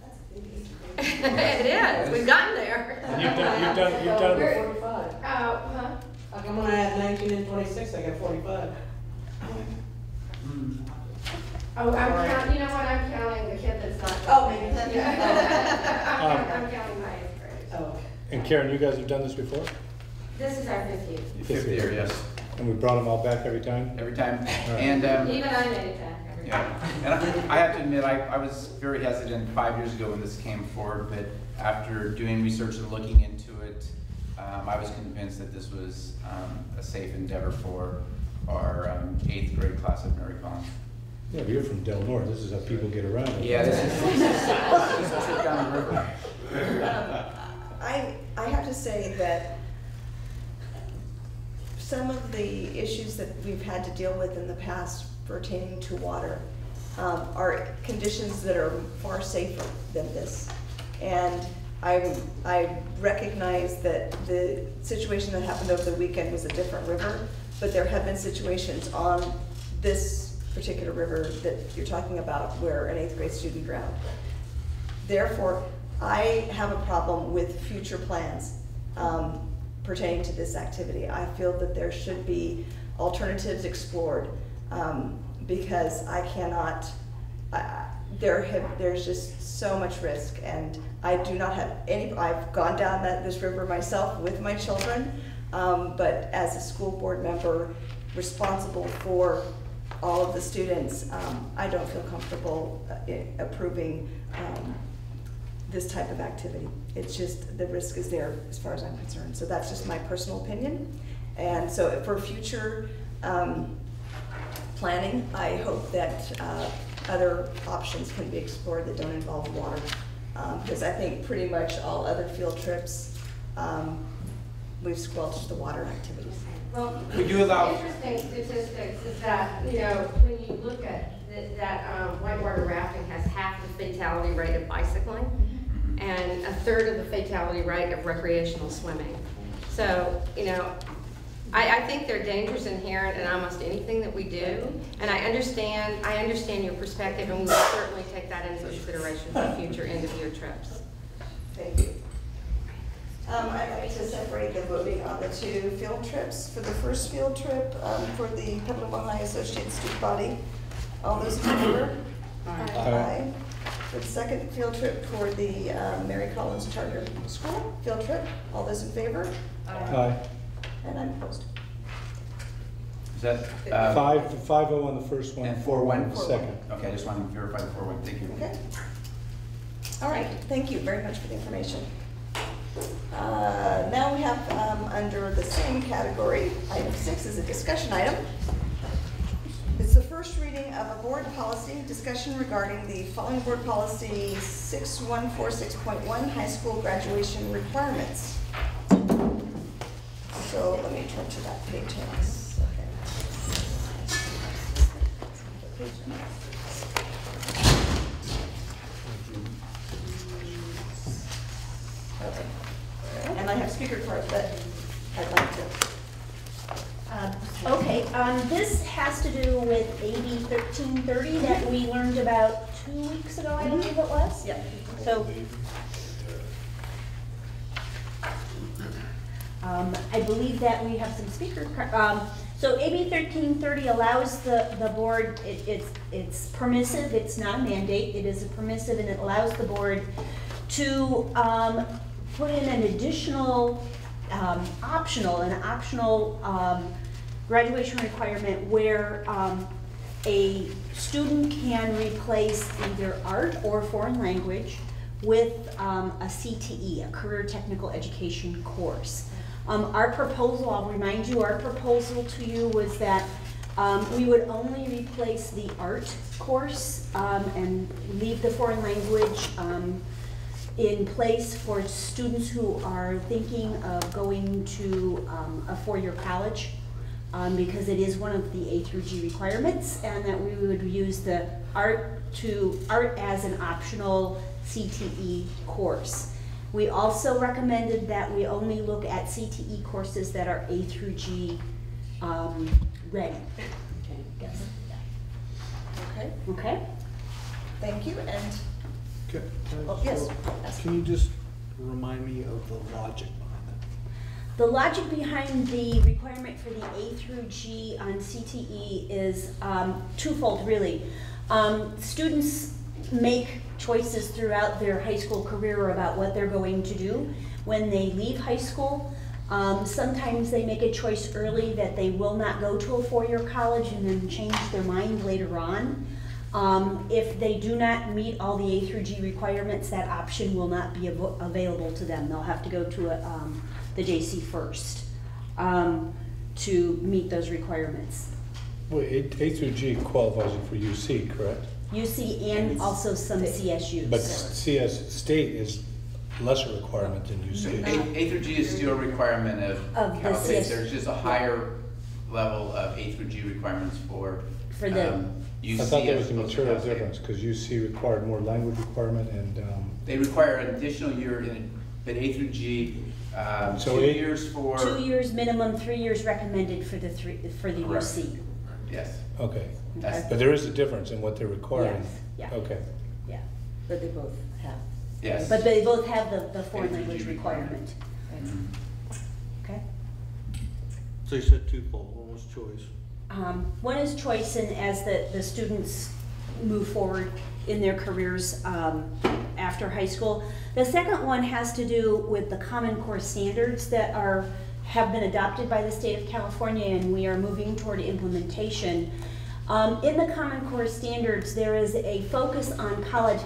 that's a big 8th It grade. is. We've gotten there. You've done it. 45. Huh? How come when I had 19 and 26, I got 45? Oh, I'm counting, you know what, I'm counting the kid that's not. Oh, maybe. I'm counting my 8th grade. Oh. And Karen, you guys have done this before? This is our 5th year. 5th year, yes. And we brought them all back every time? Every time. Right. And Even I made it back every time. and I have to admit, I was very hesitant 5 years ago when this came forward, but after doing research and looking into it, I was convinced that this was a safe endeavor for our 8th grade class of Mary Collins. Yeah, but you're from Del Norte. This is how people get around. Yeah, this is a trip down the river. I have to say that some of the issues that we've had to deal with in the past pertaining to water are conditions that are far safer than this. And I recognize that the situation that happened over the weekend was a different river, but there have been situations on this particular river that you're talking about where an 8th grade student drowned. Therefore, I have a problem with future plans pertaining to this activity. I feel that there should be alternatives explored because I cannot, there's just so much risk, and I do not have any, I've gone down this river myself with my children, but as a school board member responsible for all of the students, I don't feel comfortable approving this type of activity. It's just, the risk is there as far as I'm concerned. So that's just my personal opinion. And so for future planning. I hope that other options can be explored that don't involve water. Because I think pretty much all other field trips, we've squelched the water activities. Well, We do allow- interesting statistics is that, you know, when you look at that whitewater rafting has half the fatality rate of bicycling and a third of the fatality rate of recreational swimming. So, you know, I think there are dangers inherent in almost anything that we do, and I understand your perspective, and we will certainly take that into consideration for future end-of-year trips. Thank you. I'd like to separate the voting on the two field trips. For the first field trip, for the Petaluma High Associated Student Body, all those in favor? Aye. For the second field trip for the Mary Collins Charter School field trip, all those in favor? Aye. And I'm opposed. Is that? 5-0 on the first one, And 4-1 on the 4-1? second. Okay, I just wanted to verify the 4-1, thank you. Okay. All right, thank you very much for the information. Now we have, under the same category, item 6 is a discussion item. It's the first reading of a board policy discussion regarding the following board policy 6146.1 high school graduation requirements. So let me turn to that page in a second. Okay. And I have speaker cards that I'd like to. Okay, this has to do with AB 1330 that we learned about 2 weeks ago, I believe it was. Yeah. So, I believe that we have some speaker cards. So AB 1330 allows the board, it's permissive, it's not a mandate, it is a permissive, and it allows the board to put in an additional optional graduation requirement where a student can replace either art or foreign language with a CTE, a career technical education course. Our proposal, I'll remind you, our proposal to you was that we would only replace the art course and leave the foreign language in place for students who are thinking of going to a four-year college because it is one of the A through G requirements, and that we would use the art as an optional CTE course. We also recommended that we only look at CTE courses that are A through G ready. Okay. Yes. Okay. Okay. Thank you. And Yes. Can you just remind me of the logic behind that? The logic behind the requirement for the A through G on CTE is twofold, really. Students make choices throughout their high school career about what they're going to do when they leave high school. Sometimes they make a choice early that they will not go to a four-year college and then change their mind later on. If they do not meet all the A through G requirements, that option will not be available to them. They'll have to go to the JC first to meet those requirements. Well, A through G qualifies you for UC, correct? UC and also some CSUs. But CS State is lesser requirement than UC. A through G is still a requirement of the Cal State. CS. There's just a higher level of A through G requirements for the UC. I thought there was as a opposed to material Cal State. difference because UC required more language requirement and. They require an additional year in it, but A through G, So 2 A- years for. 2 years minimum, 3 years recommended for the Correct. UC. Yes. Okay. That's- But there is a difference in what they're requiring. Yes, yeah. Okay. Yeah. but they both have. Yes. But they both have the foreign A through G language requirement. Mhm. Okay. So you said twofold, one was choice. One is choice, and as the students move forward in their careers after high school. The second one has to do with the Common Core standards that have been adopted by the state of California, and we are moving toward implementation. In the Common Core standards, there is a focus on college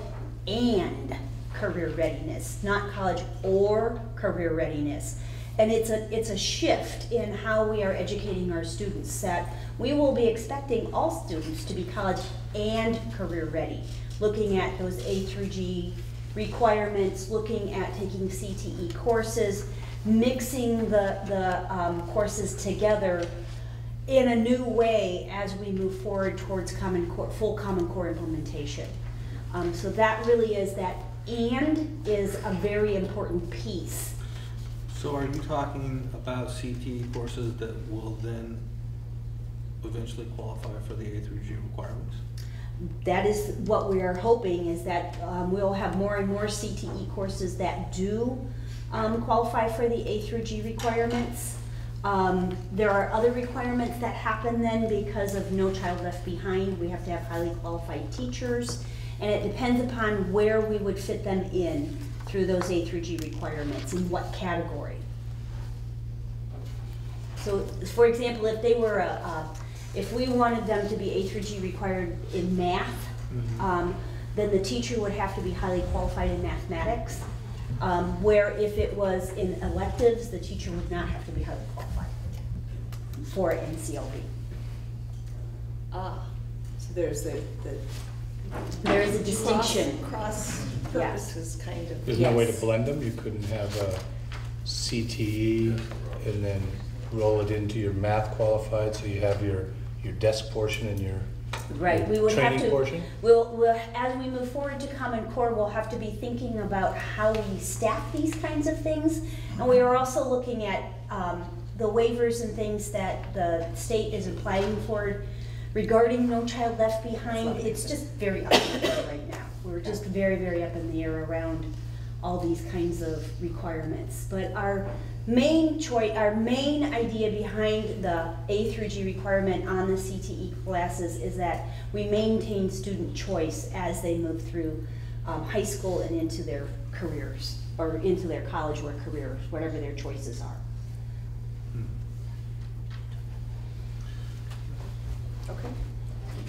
and career readiness, not college or career readiness. and it's a shift in how we are educating our students, that we will be expecting all students to be college and career ready, looking at those A through G requirements, looking at taking CTE courses, mixing the courses together in a new way as we move forward towards full Common Core implementation. So that really is that "and" is a very important piece. So are you talking about CTE courses that will then eventually qualify for the A through G requirements? That is what we are hoping, is that we'll have more and more CTE courses that do qualify for the A through G requirements. There are other requirements that happen then because of No Child Left Behind. We have to have highly qualified teachers, and it depends upon where we would fit them in through those A through G requirements, in what category. So, for example, if they were if we wanted them to be A through G required in math, then the teacher would have to be highly qualified in mathematics. Where if it was in electives, the teacher would not have to be highly qualified for NCLB. So there's there is a distinction. Cross purposes, kind of. There's no way to blend them? You couldn't have a CTE and then roll it into your math qualified, so you have your desk portion and your Right, we would have training to, portion? we'll, as we move forward to Common Core, we'll have to be thinking about how we staff these kinds of things. And we are also looking at the waivers and things that the state is applying for regarding No Child Left Behind. It's just very up in the air right now. We're just very, very up in the air around all these kinds of requirements. But our main idea behind the A through G requirement on the CTE classes is that we maintain student choice as they move through high school and into their careers, or into their college or careers, whatever their choices are. Okay.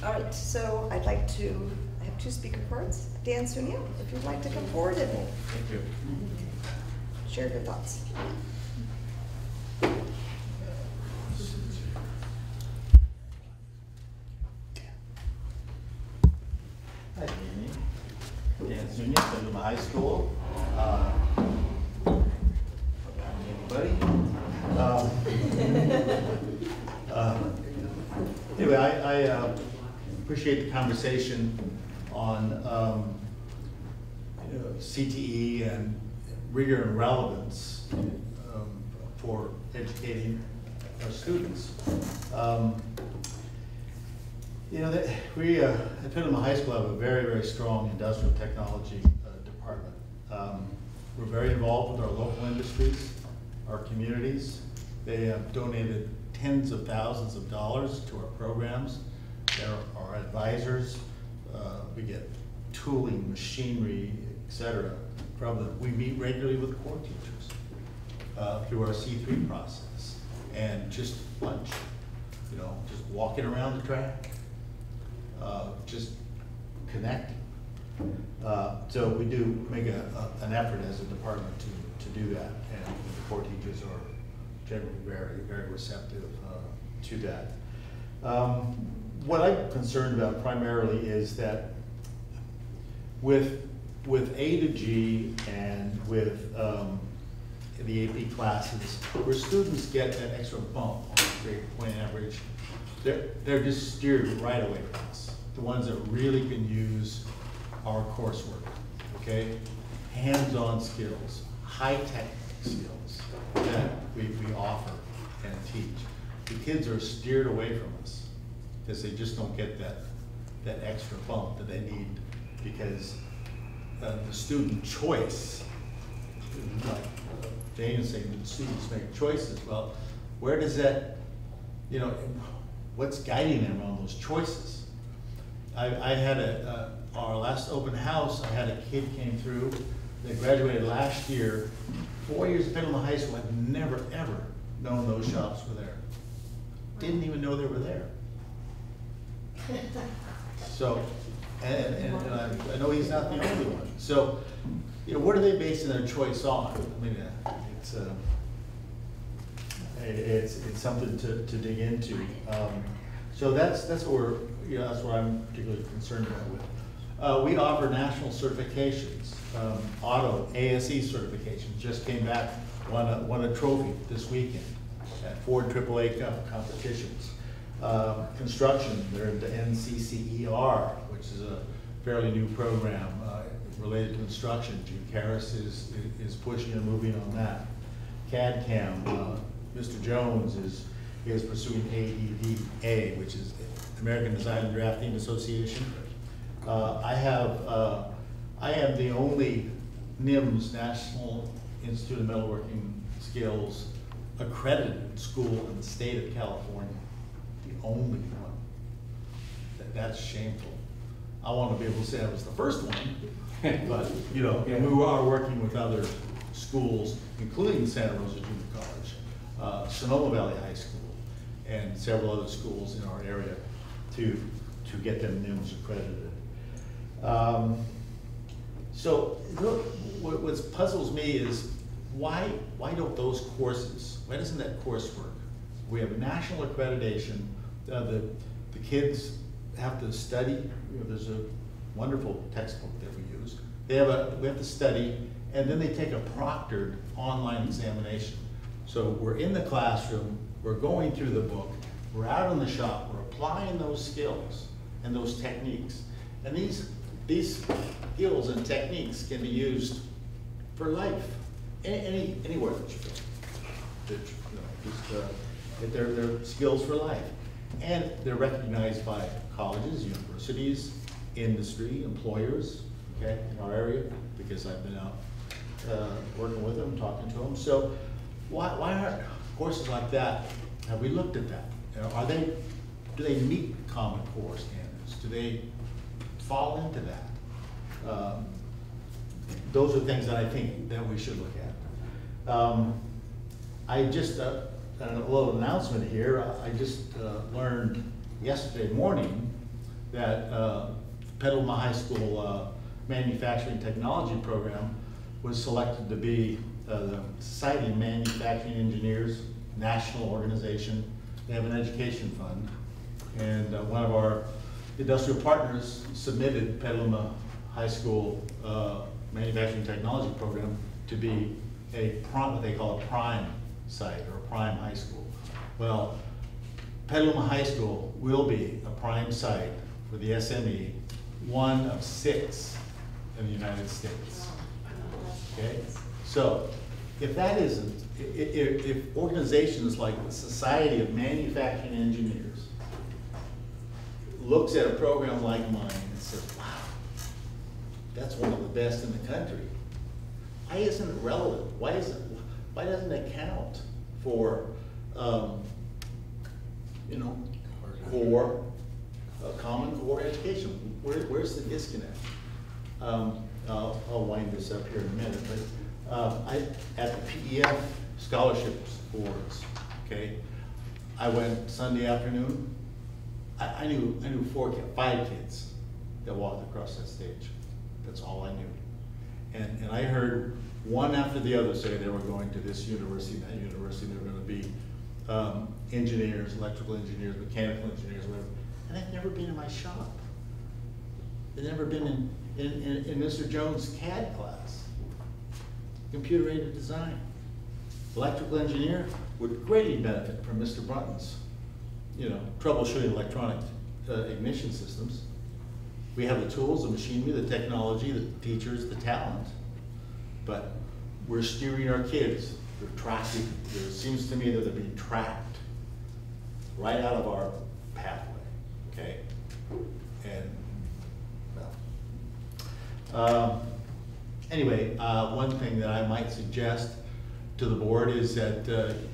All right, so I have two speaker cards. Dan Sunia, if you'd like to come forward and share your thoughts. Hi, Amy. Dan Sunia, Petaluma High School. Anybody? Anyway, I appreciate the conversation on CTE and rigor and relevance for educating our students. We at Petaluma High School have a very, very strong industrial technology department. We're very involved with our local industries, our communities. They have donated tens of thousands of dollars to our programs. They're our advisors. We get tooling, machinery, etc. from them. We meet regularly with core teachers through our C3 process, and just lunch, just walking around the track, just connecting. So we do make an effort as a department to do that, and the core teachers are generally very, very receptive to that. What I'm concerned about primarily is that with A to G and with the AP classes, where students get that extra bump on the grade point average, they're just steered right away from us. The ones that really can use our coursework, okay? Hands-on skills, high-tech skills that we offer and teach. The kids are steered away from us because they just don't get that extra bump that they need, because the student choice, like Jane is saying, the students make choices. Well, where does that, what's guiding them on those choices? I had our last open house, I had a kid came through, they graduated last year, 4 years at Petaluma High School, had never ever known those shops were there. Didn't even know they were there. So, and I know he's not the only one. So, what are they basing their choice on? I mean, It's something to dig into. So that's what that's what I'm particularly concerned about with. We offer national certifications. Auto ASE certification just came back, won a trophy this weekend at 4 AAA competitions. Construction, they're into NCCER, which is a fairly new program related to construction. Jim Karras is pushing and moving on that. CAD/CAM, Mr. Jones is pursuing ADDA, which is American Design and Drafting Association. I am the only NIMS, National Institute of Metalworking Skills, accredited school in the state of California. The only one. That's shameful. I want to be able to say I was the first one, but you know, and we are working with other schools, including Santa Rosa Junior College, Sonoma Valley High School, and several other schools in our area to get them NIMS accredited. So what puzzles me is why don't those courses, why doesn't that course work? We have national accreditation. The kids have to study. You know, there's a wonderful textbook that we use. We have to study, and then they take a proctored online examination. So we're in the classroom, we're going through the book, we're out in the shop, we're applying those skills and those techniques. And these skills and techniques can be used for life, anywhere that you go. They're skills for life. And they're recognized by colleges, universities, industry, employers, okay, in our area, because I've been out working with them, talking to them. So why aren't courses like that, have we looked at that? Do they meet Common Core standards? Do they fall into that? Those are things that I think that we should look at. I just, a little announcement here, I just learned yesterday morning that Petaluma High School Manufacturing Technology Program was selected to be the Society of Manufacturing Engineers national organization. They have an education fund, and one of our industrial partners submitted Petaluma High School Manufacturing Technology Program to be what they call a prime site or a prime high school. Well, Petaluma High School will be a prime site for the SME, one of 6 in the United States. Okay, so if that isn't, if organizations like the Society of Manufacturing Engineers looks at a program like mine and says, wow, that's one of the best in the country, why isn't it relevant? Why doesn't it count for, common core education? Where's the disconnect? I'll wind this up here in a minute, but at the PEF scholarships boards, okay, I went Sunday afternoon. I knew 5 kids that walked across that stage. That's all I knew. And I heard one after the other say they were going to this university, that university, they were going to be engineers, electrical engineers, mechanical engineers, whatever. And they've never been in my shop. They've never been in Mr. Jones' CAD class, computer-aided design. Electrical engineer would greatly benefit from Mr. Brunton's, troubleshooting electronic ignition systems. We have the tools, the machinery, the technology, the teachers, the talent, but we're steering our kids. It seems to me that they're being trapped right out of our pathway, okay? And, anyway, one thing that I might suggest to the board is that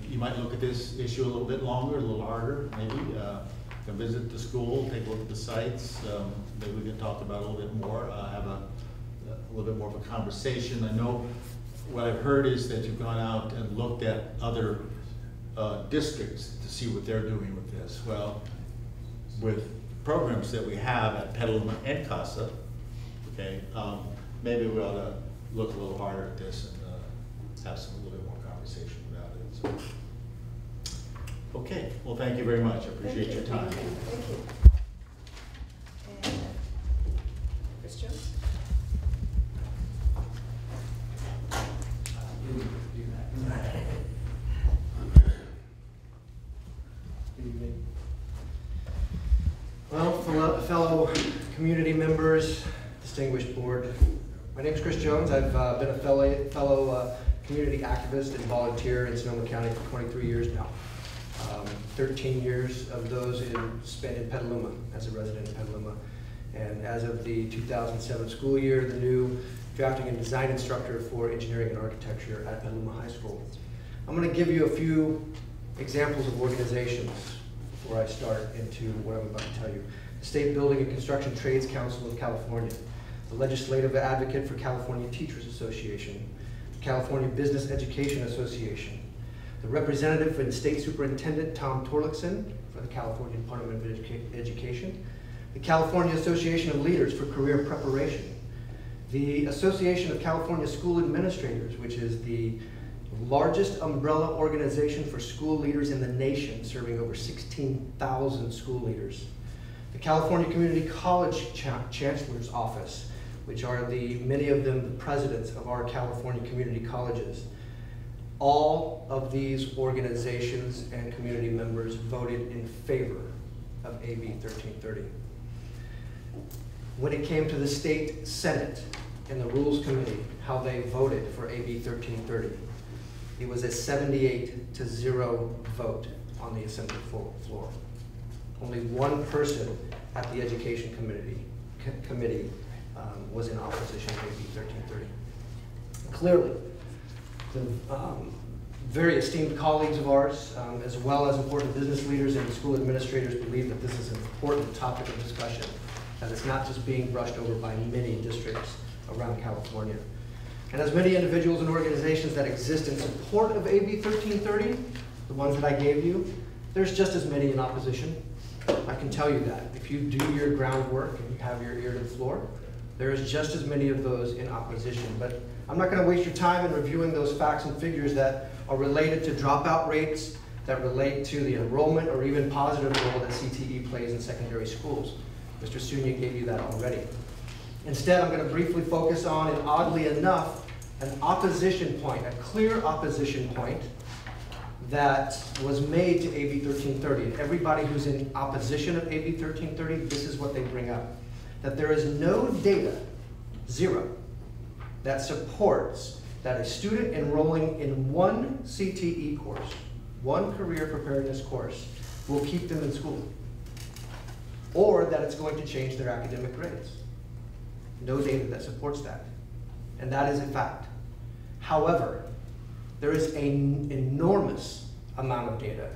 you might look at this issue a little bit longer, a little harder, maybe. Come visit the school, take a look at the sites. Maybe we can talk about it a little bit more, have a little bit more of a conversation. I know what I've heard is that you've gone out and looked at other districts to see what they're doing with this. Well, with programs that we have at Petaluma and CASA, okay, maybe we ought to look a little harder at this and have a little bit more conversation about it. So, Okay, well, thank you very much. I appreciate your time. Thank you. And Chris Jones? Well, fellow community members, distinguished board, my name is Chris Jones. I've been a fellow community activist and volunteer in Sonoma County for 23 years now. 13 years of those spent in Petaluma as a resident in Petaluma. And as of the 2007 school year, the new drafting and design instructor for engineering and architecture at Petaluma High School. I'm going to give you a few examples of organizations before I start into what I'm about to tell you. The State Building and Construction Trades Council of California, the Legislative Advocate for California Teachers Association, the California Business Education Association, the Representative and State Superintendent Tom Torlakson for the California Department of Education, the California Association of Leaders for Career Preparation, the Association of California School Administrators, which is the largest umbrella organization for school leaders in the nation, serving over 16,000 school leaders. The California Community College Chancellor's Office, which are many of them the presidents of our California community colleges. All of these organizations and community members voted in favor of AB 1330. When it came to the state Senate and the Rules Committee, how they voted for AB 1330, it was a 78-0 vote on the Assembly floor. Only one person at the Education Committee was in opposition to AB 1330. Clearly, the very esteemed colleagues of ours, as well as important business leaders and school administrators, believe that this is an important topic of discussion, that it's not just being brushed over by many districts around California. And as many individuals and organizations that exist in support of AB 1330, the ones that I gave you, there's just as many in opposition. I can tell you that. If you do your groundwork and you have your ear to the floor, there is just as many of those in opposition. But I'm not going to waste your time in reviewing those facts and figures that are related to dropout rates, that relate to the enrollment or even positive role that CTE plays in secondary schools. Mr. Sunya gave you that already. Instead, I'm going to briefly focus on, and oddly enough, an opposition point, a clear opposition point that was made to AB 1330. And everybody who's in opposition of AB 1330, this is what they bring up. That there is no data, zero, that supports that a student enrolling in one CTE course, one career preparedness course, will keep them in school, or that it's going to change their academic grades. No data that supports that, and that is a fact. However, there is an enormous amount of data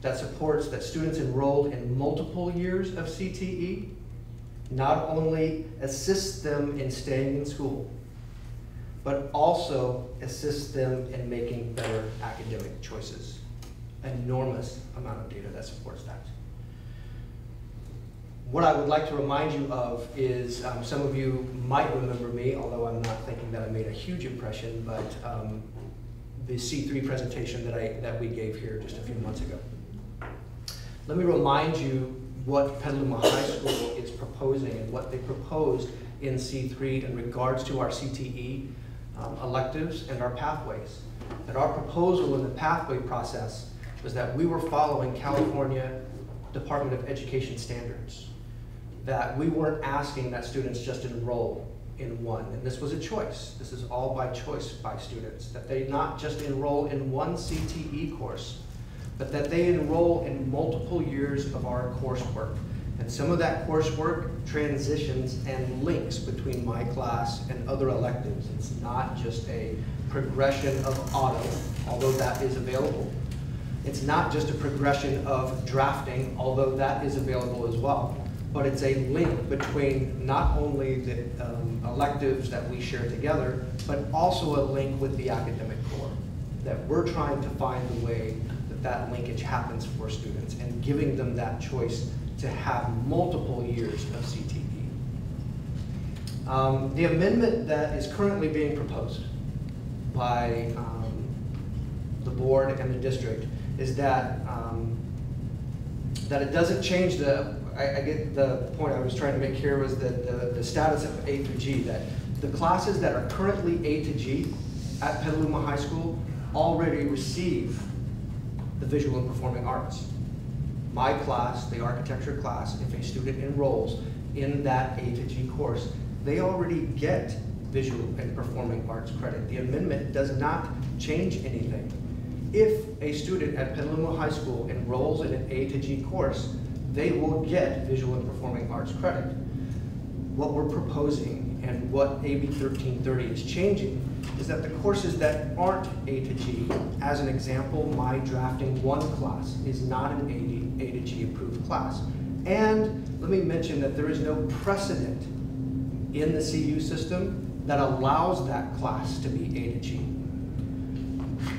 that supports that students enrolled in multiple years of CTE not only assist them in staying in school, but also assist them in making better academic choices. Enormous amount of data that supports that. What I would like to remind you of is, some of you might remember me, although I'm not thinking that I made a huge impression, but the C3 presentation that we gave here just a few months ago. Let me remind you what Petaluma High School is proposing and what they proposed in C3 in regards to our CTE electives and our pathways. That our proposal in the pathway process was that we were following California Department of Education standards. That we weren't asking that students just enroll in one, and this was a choice. This is all by choice by students, that they not just enroll in one CTE course, but that they enroll in multiple years of our coursework. And some of that coursework transitions and links between my class and other electives. It's not just a progression of auto, although that is available. It's not just a progression of drafting, although that is available as well. But it's a link between not only the electives that we share together, but also a link with the academic core. That we're trying to find a way that that linkage happens for students and giving them that choice to have multiple years of CTE. The amendment that is currently being proposed by the board and the district is that that it doesn't change the, I get the point I was trying to make here was that the status of A through G, that the classes that are currently A to G at Petaluma High School already receive the visual and performing arts. My class, the architecture class, if a student enrolls in that A to G course, they already get visual and performing arts credit. The amendment does not change anything. If a student at Petaluma High School enrolls in an A to G course, they will get visual and performing arts credit. What we're proposing and what AB 1330 is changing is that the courses that aren't A to G, as an example, my drafting 1 class is not an A to G approved class. And let me mention that there is no precedent in the CU system that allows that class to be A to G.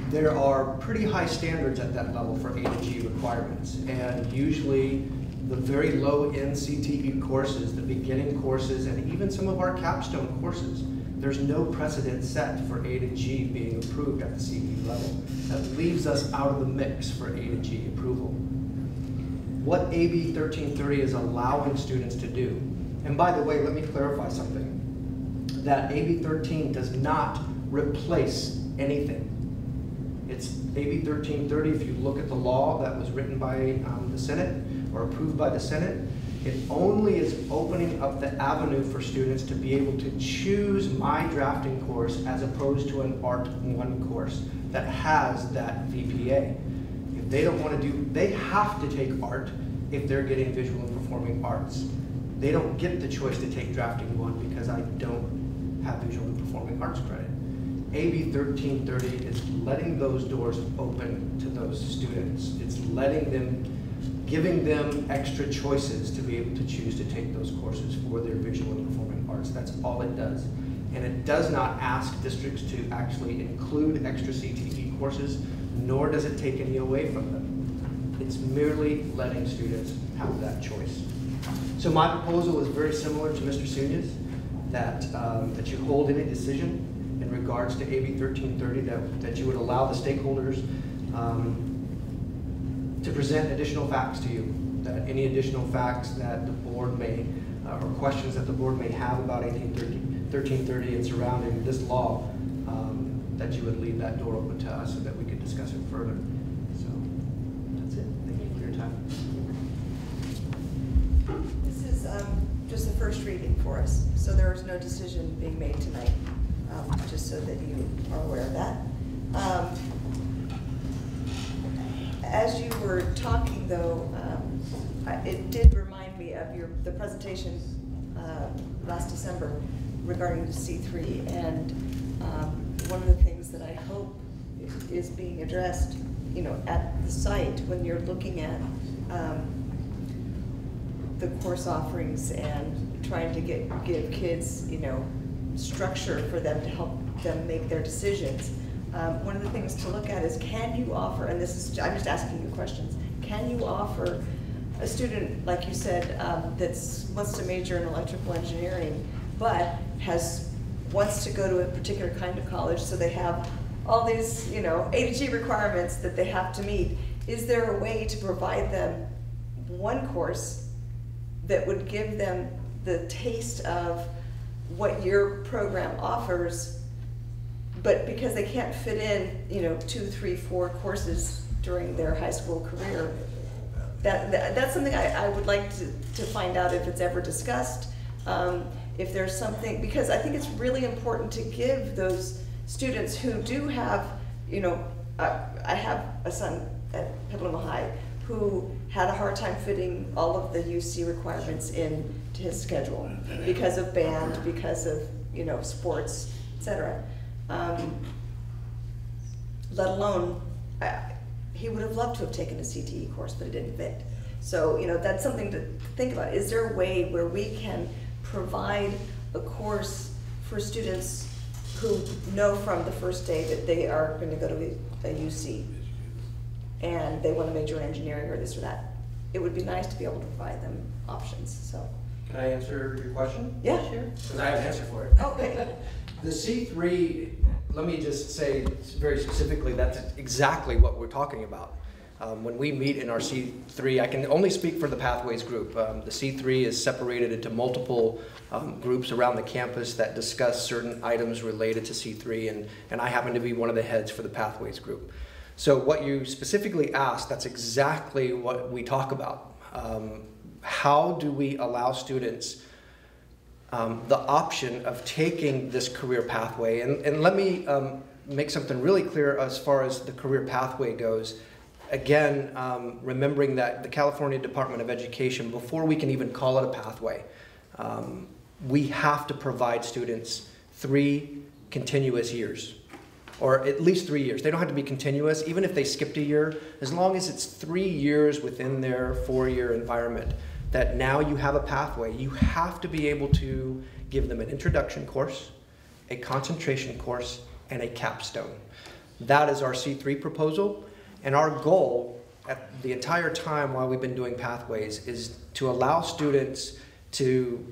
There are pretty high standards at that level for A to G requirements, and usually the very low-end CTE courses, the beginning courses, and even some of our capstone courses, there's no precedent set for A to G being approved at the CE level. That leaves us out of the mix for A to G approval. What AB 1330 is allowing students to do, and by the way, let me clarify something, that AB 13 does not replace anything. It's AB 1330, if you look at the law that was written by the Senate or approved by the Senate, it only is opening up the avenue for students to be able to choose my drafting course as opposed to an Art 1 course that has that VPA. If they don't want to do, they have to take art if they're getting visual and performing arts. They don't get the choice to take drafting 1 because I don't have visual and performing arts credit. AB 1330 is letting those doors open to those students. It's letting them, giving them extra choices to be able to choose to take those courses for their visual and performing arts. That's all it does. And it does not ask districts to actually include extra CTE courses, nor does it take any away from them. It's merely letting students have that choice. So my proposal is very similar to Mr. Sunya's, that you hold any decision in regards to AB 1330, that you would allow the stakeholders to present additional facts to you, that any additional facts that the board may, or questions that the board may have about 1330 and surrounding this law, that you would leave that door open to us so that we could discuss it further. So that's it. Thank you for your time. This is just the first reading for us, so there is no decision being made tonight, just so that you are aware of that. As you were talking, though, it did remind me of the presentation last December regarding the C3, and one of the things that I hope is being addressed, at the site when you're looking at the course offerings and trying to give kids, structure for them to help them make their decisions. One of the things to look at is, can you offer, and this is, I'm just asking you questions, can you offer a student, like you said, that wants to major in electrical engineering, but wants to go to a particular kind of college, so they have all these, A to G requirements that they have to meet. Is there a way to provide them one course that would give them the taste of what your program offers, but because they can't fit in, 2, 3, 4 courses during their high school career? That's something I would like to find out if it's ever discussed. If there's something, because I think it's really important to give those students who do have, I have a son at Petaluma High who had a hard time fitting all of the UC requirements into his schedule because of band, because of, sports, etc. Let alone, he would have loved to have taken a CTE course, but it didn't fit. So, that's something to think about. Is there a way where we can provide a course for students who know from the first day that they are going to go to a UC and they want to major in engineering or this or that? It would be nice to be able to provide them options. So, Can I answer your question? Yeah, sure. Because I have an answer for it. Okay. The C3, let me just say very specifically, that's exactly what we're talking about. When we meet in our C3, I can only speak for the Pathways group. The C3 is separated into multiple groups around the campus that discuss certain items related to C3, and I happen to be one of the heads for the Pathways group. So what you specifically asked, that's exactly what we talk about. How do we allow students the option of taking this career pathway? And let me make something really clear as far as the career pathway goes. Again, remembering that the California Department of Education, before we can even call it a pathway, we have to provide students 3 continuous years, or at least 3 years. They don't have to be continuous, even if they skipped a year, as long as it's 3 years within their 4-year environment, that now you have a pathway. You have to be able to give them an introduction course, a concentration course, and a capstone. That is our C3 proposal. And our goal at the entire time while we've been doing Pathways is to allow students to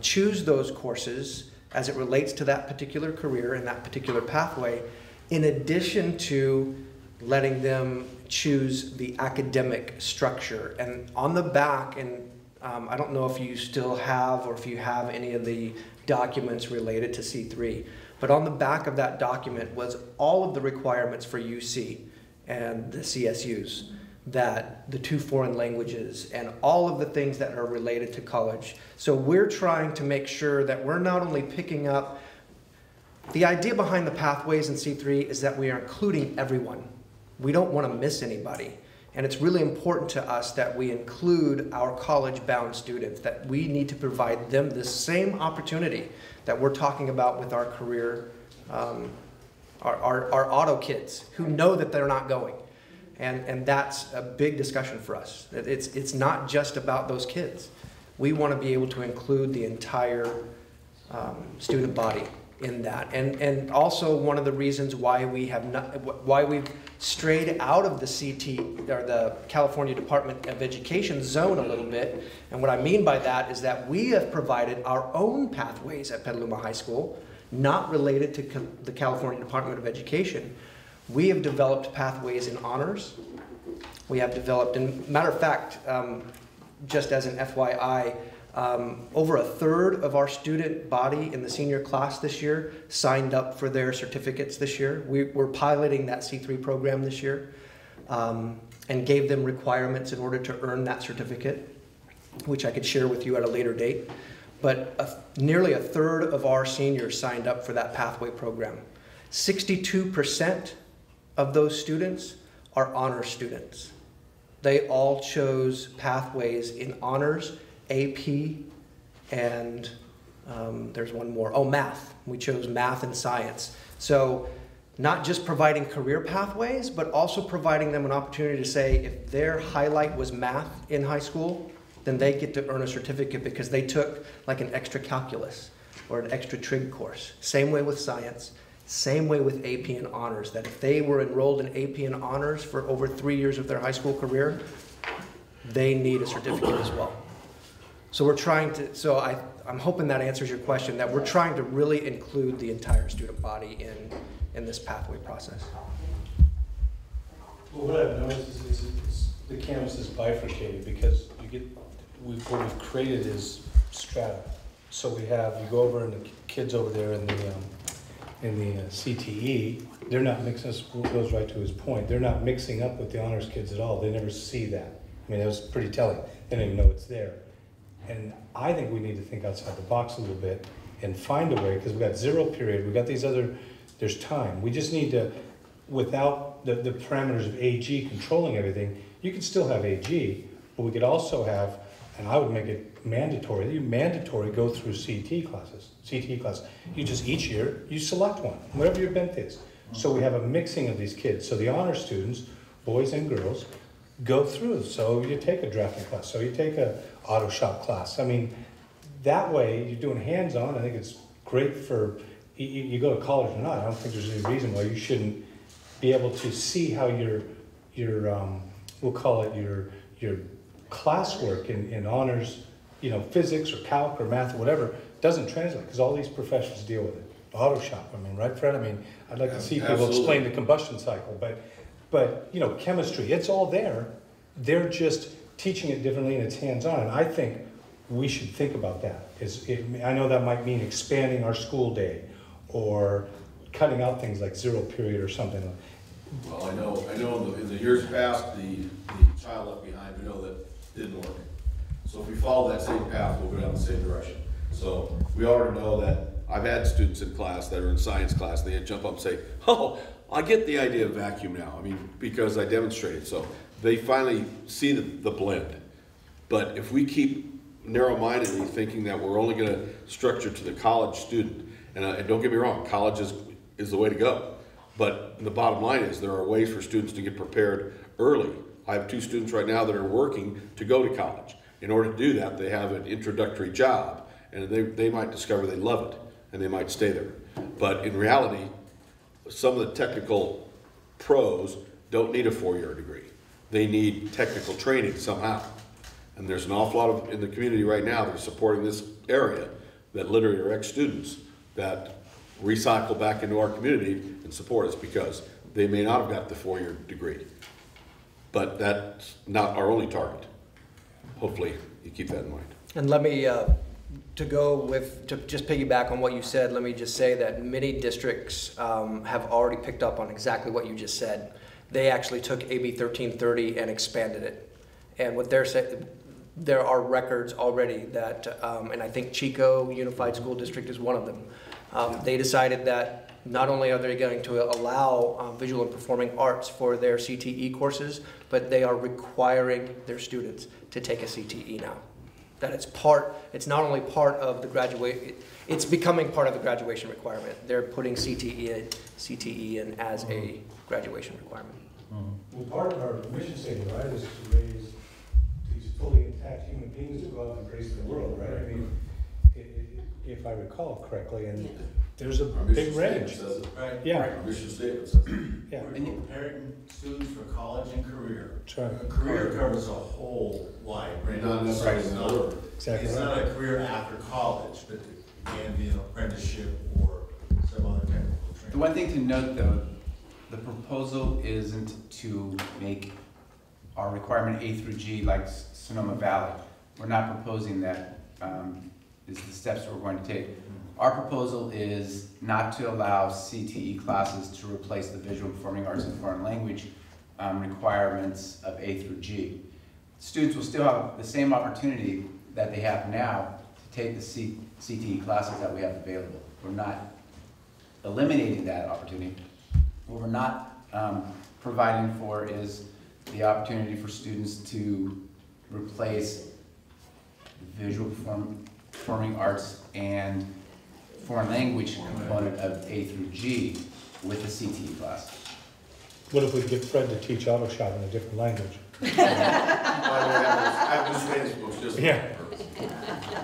choose those courses as it relates to that particular career and that particular pathway, in addition to letting them choose the academic structure. And on the back, and I don't know if you still have or if you have any of the documents related to C3, but on the back of that document was all of the requirements for UC and the CSUs, that the 2 foreign languages and all of the things that are related to college. So we're trying to make sure that we're not only picking up, the idea behind the Pathways in C3 is that we are including everyone. We don't want to miss anybody. And it's really important to us that we include our college-bound students, that we need to provide them the same opportunity that we're talking about with our career, our auto kids who know that they're not going. And that's a big discussion for us. It's not just about those kids. We want to be able to include the entire student body in that. And also one of the reasons why we've strayed out of the CT, or the California Department of Education zone a little bit. And what I mean by that is that we have provided our own pathways at Petaluma High School, not related to the California Department of Education. We have developed pathways in honors. We have developed, and matter of fact, just as an FYI, over 1/3 of our student body in the senior class this year signed up for their certificates this year. We're piloting that C3 program this year, and gave them requirements in order to earn that certificate, which I could share with you at a later date. But nearly 1/3 of our seniors signed up for that pathway program. 62% of those students are honor students. They all chose pathways in honors, AP, and there's one more. Oh, math. We chose math and science. So not just providing career pathways, but also providing them an opportunity to say if their highlight was math in high school, then they get to earn a certificate because they took like an extra calculus or an extra trig course. Same way with science, same way with AP and honors, that if they were enrolled in AP and honors for over 3 years of their high school career, they need a certificate as well. So we're trying to, I'm hoping that answers your question, that we're trying to really include the entire student body in this pathway process. Well, what I've noticed is the campus is bifurcated because what we've created is strata. So you go over and the kids over there in the CTE, they're not mixing, this goes right to his point, they're not mixing up with the honors kids at all. They never see that. I mean, it was pretty telling. They don't even know it's there. And I think we need to think outside the box a little bit and find a way, because we've got 0 period, we've got these other, there's time. We just need to, without the parameters of AG controlling everything, you could still have AG, but we could also have, and I would make it mandatory, you mandatory go through CTE classes. You just, each year, you select one, whatever your bent is. So we have a mixing of these kids. So the honor students, boys and girls, go through. So you take a drafting class, so you take a auto shop class. I mean, that way you're doing hands-on. I think it's great for, you go to college or not, I don't think there's any reason why you shouldn't be able to see how your we'll call it your classwork in honors, physics or calc or math or whatever, doesn't translate, because all these professions deal with it. Auto shop, I mean, right, Fred? I mean, I'd like to see people explain the combustion cycle, but But, you know, chemistry, it's all there. They're just teaching it differently and it's hands-on. And I think we should think about that. I know that might mean expanding our school day or cutting out things like zero period or something. Well, I know in the years past, the child left behind, we know that didn't work. So if we follow that same path, we'll go down the same direction. So we already know that I've had students in class that are in science class, they jump up and say, oh, I get the idea of vacuum now. I mean, because I demonstrated. So they finally see the blend. But if we keep narrow-mindedly thinking that we're only going to structure to the college student, and don't get me wrong, college is the way to go. But the bottom line is there are ways for students to get prepared early. I have 2 students right now that are working to go to college. In order to do that, they have an introductory job, and they might discover they love it, and they might stay there. But in reality, some of the technical pros don't need a 4-year degree. They need technical training somehow. And there's an awful lot of, in the community right now, that are supporting this area that literally are ex-students that recycle back into our community and support us because they may not have got the 4-year degree. But that's not our only target. Hopefully you keep that in mind. And let me, to just piggyback on what you said, let me just say that many districts have already picked up on exactly what you just said. They actually took AB 1330 and expanded it. And what they're saying, there are records already that, and I think Chico Unified School District is one of them. They decided that not only are they going to allow visual and performing arts for their CTE courses, but they are requiring their students to take a CTE now. That it's not only part of the it's becoming part of the graduation requirement. They're putting CTE in as a graduation requirement. Well, part of our mission statement, right, is to raise these fully intact human beings to go out and embrace the world, right? I mean, if I recall correctly, and there's a big range. Says it. Right. Yeah. Our mission statement says it. Yeah. We're preparing students for college and career. That's right. A career covers a whole wide range. Not necessarily an order. Exactly. It's not a career after college, but it can be an apprenticeship or some other technical training. The one thing to note, though, the proposal isn't to make our requirement A through G like Sonoma Valley. We're not proposing that is the steps we're going to take. Our proposal is not to allow CTE classes to replace the visual performing arts and foreign language requirements of A through G. Students will still have the same opportunity that they have now to take the CTE classes that we have available. We're not eliminating that opportunity. What we're not providing for is the opportunity for students to replace visual performing arts and foreign language component of A through G with the CTE class. What if we get Fred to teach auto shop in a different language? By the way, I have this Facebook just for that purpose.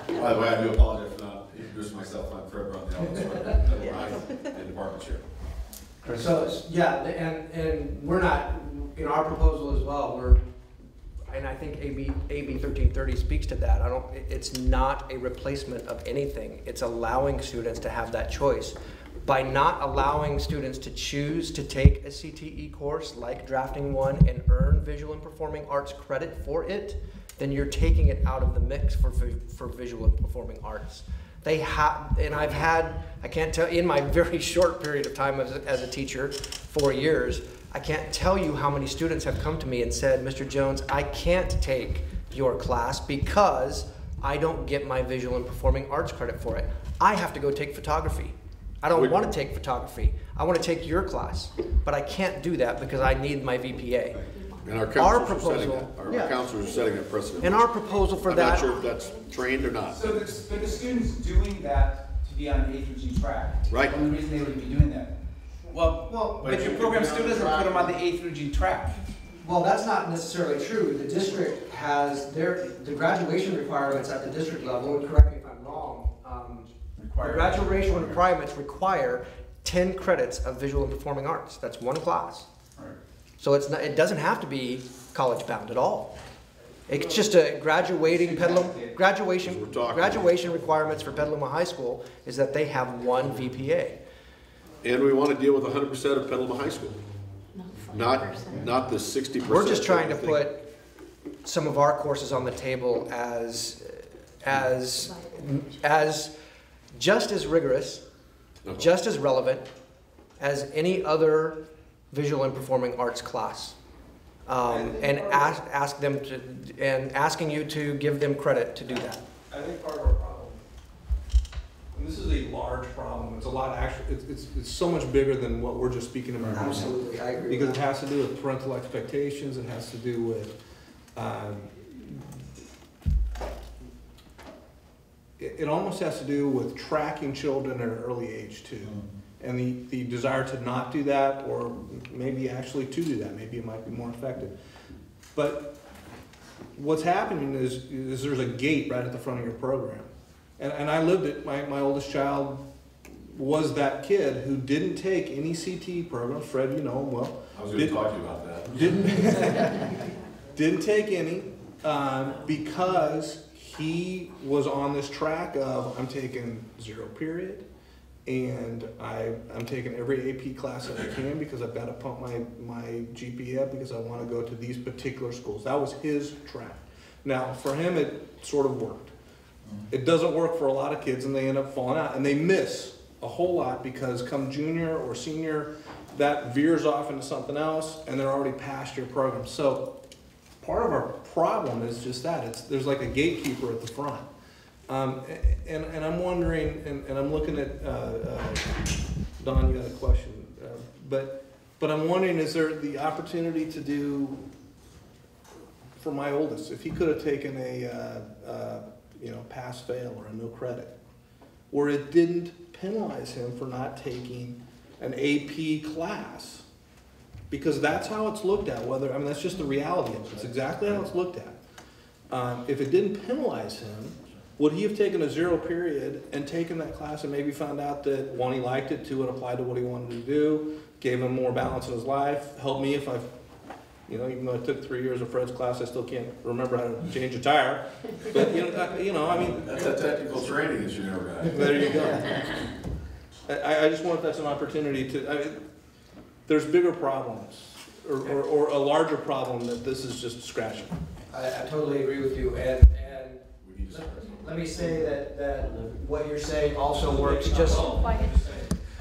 By the way, I do apologize for not introducing myself. I'm Fred Brown, the office, the department chair. So, yeah, and we're not, in our proposal as well, and I think AB 1330 speaks to that. It's not a replacement of anything. It's allowing students to have that choice. By not allowing students to choose to take a CTE course like drafting one and earn visual and performing arts credit for it, then you're taking it out of the mix for visual and performing arts. They have, and I've had, I can't tell, in my very short period of time as a teacher, 4 years, I can't tell you how many students have come to me and said, Mr. Jones, I can't take your class because I don't get my visual and performing arts credit for it. I have to go take photography. I don't want to take photography. I want to take your class, but I can't do that because I need my VPA. And our counselors are setting that precedent. And our proposal for that. I'm not sure if that's trained or not. So the students doing that to be on an A through G track. Right. And the reason they would be doing that. Well, but your program still doesn't put them on the A through G track. Well, that's not necessarily true. The district has the graduation requirements at the district level, and correct me if I'm wrong, the graduation requirements require 10 credits of visual and performing arts. That's one class. Right. So it doesn't have to be college bound at all. It's just a graduation requirements for Petaluma High School is that they have one VPA. And we want to deal with 100% of Petaluma High School. Not the 60%. We're just trying to put some of our courses on the table as just as rigorous, just as relevant as any other visual and performing arts class. And asking you to give them credit to do that. I think part of our problem, and this is a large problem, it's a lot actually, it's so much bigger than what we're just speaking about. Absolutely, I agree. Because it has to do with parental expectations, it has to do with, it almost has to do with tracking children at an early age too. And the desire to not do that, or maybe actually to do that, maybe it might be more effective. But what's happening is there's a gate right at the front of your program. And I lived it, my oldest child was that kid who didn't take any CTE programs. Fred, you know him well. I was going to talk to you about that. Didn't take any because he was on this track of, I'm taking 0 period. And I'm taking every AP class that I can because I've got to pump my GPA up because I want to go to these particular schools. That was his track. Now, for him, it sort of worked. It doesn't work for a lot of kids, and they end up falling out. And they miss a whole lot because come junior or senior, that veers off into something else, and they're already past your program. So part of our problem is just that. There's like a gatekeeper at the front. And I'm wondering, and I'm looking at, Don, you got a question, but I'm wondering, is there the opportunity to do, for my oldest, if he could have taken a pass-fail or a no credit, where it didn't penalize him for not taking an AP class, because that's how it's looked at, that's just the reality of it. It's exactly how it's looked at. If it didn't penalize him, would he have taken a 0 period and taken that class and maybe found out that, 1, he liked it, 2, it applied to what he wanted to do, gave him more balance in his life, helped me if I've, even though I took 3 years of Fred's class, I still can't remember how to change a tire. But, I mean. That's a technical training that you never got. There you go. I just wonder if that's an opportunity to, there's bigger problems, or a larger problem that this is just scratching. I totally agree with you, and let me say that what you're saying also works just.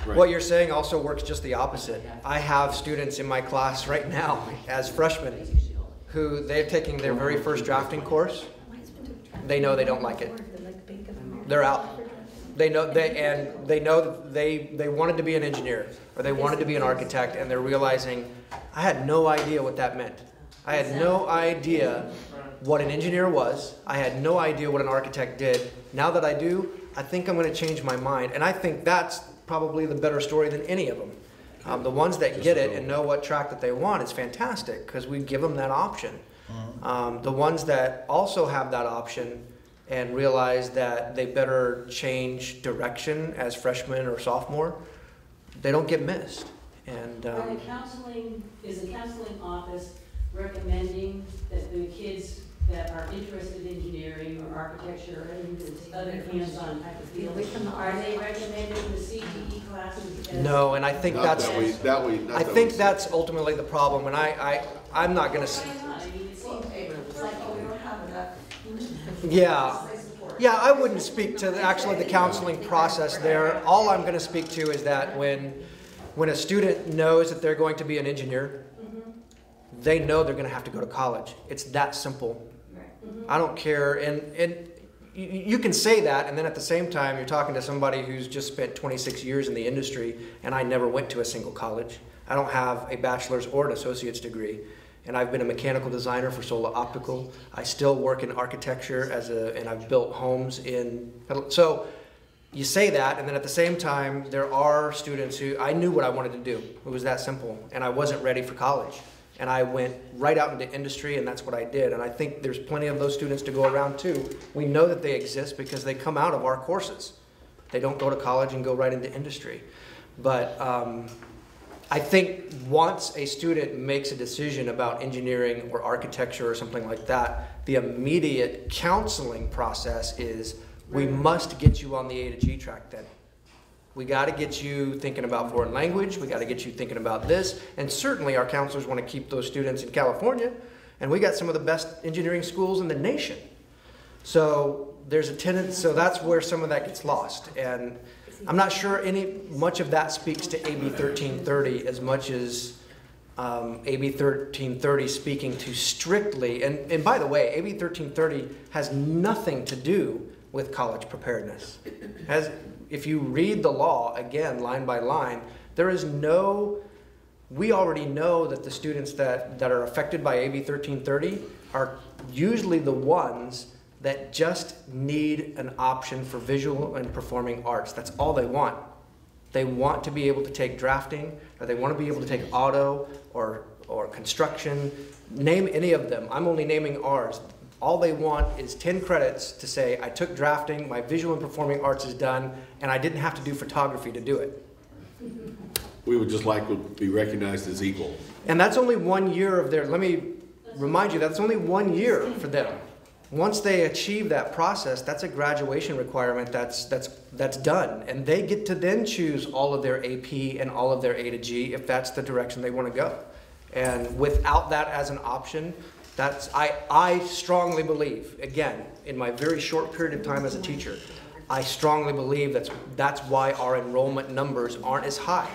What you're saying also works just the opposite. I have students in my class right now as freshmen who they're taking their very first drafting course. They know they don't like it. They're out. They know they wanted to be an engineer or they wanted to be an architect, and they're realizing I had no idea what that meant. I had no idea what an engineer was. I had no idea what an architect did. Now that I do, I think I'm going to change my mind. And I think that's probably the better story than any of them. The ones that get it and know what track that they want is fantastic because we give them that option. The ones that also have that option and realize that they better change direction as freshman or sophomore, they don't get missed. And is the counseling office recommending that the kids that are interested in engineering or architecture or other hands-on type of fields, are they recommending the CTE classes? No, and I think that's ultimately the problem. And I'm not going to. Yeah, I wouldn't speak to actually the counseling process there. All I'm going to speak to is that when a student knows that they're going to be an engineer, they know they're going to have to go to college. It's that simple. I don't care. And you can say that, and then at the same time, you're talking to somebody who's just spent 26 years in the industry, and I never went to a single college. I don't have a bachelor's or an associate's degree. And I've been a mechanical designer for Solar Optical. I still work in architecture and I've built homes in Petaluma. So you say that, and then at the same time, there are students who, I knew what I wanted to do. It was that simple, and I wasn't ready for college. And I went right out into industry, and that's what I did. And I think there's plenty of those students to go around too. We know that they exist because they come out of our courses. They don't go to college and go right into industry. But I think once a student makes a decision about engineering or architecture or something like that, the immediate counseling process is, we must get you on the A to G track then. We got to get you thinking about foreign language. We got to get you thinking about this. And certainly our counselors want to keep those students in California. And we got some of the best engineering schools in the nation. So there's a tendency, so that's where some of that gets lost. And I'm not sure much of that speaks to AB 1330 as much as AB 1330 speaking to strictly, and by the way, AB 1330 has nothing to do with college preparedness. If you read the law, again, line by line, we already know that the students that are affected by AB 1330 are usually the ones that just need an option for visual and performing arts. That's all they want. They want to be able to take drafting, or they want to be able to take auto or construction. Name any of them. I'm only naming ours. All they want is 10 credits to say, I took drafting, my visual and performing arts is done, and I didn't have to do photography to do it. We would just like to be recognized as equal. And that's only 1 year of their, let me remind you, that's only 1 year for them. Once they achieve that process, that's a graduation requirement that's done. And they get to then choose all of their AP and all of their A to G if that's the direction they want to go. And without that as an option, I strongly believe, again, in my very short period of time as a teacher, I strongly believe that's why our enrollment numbers aren't as high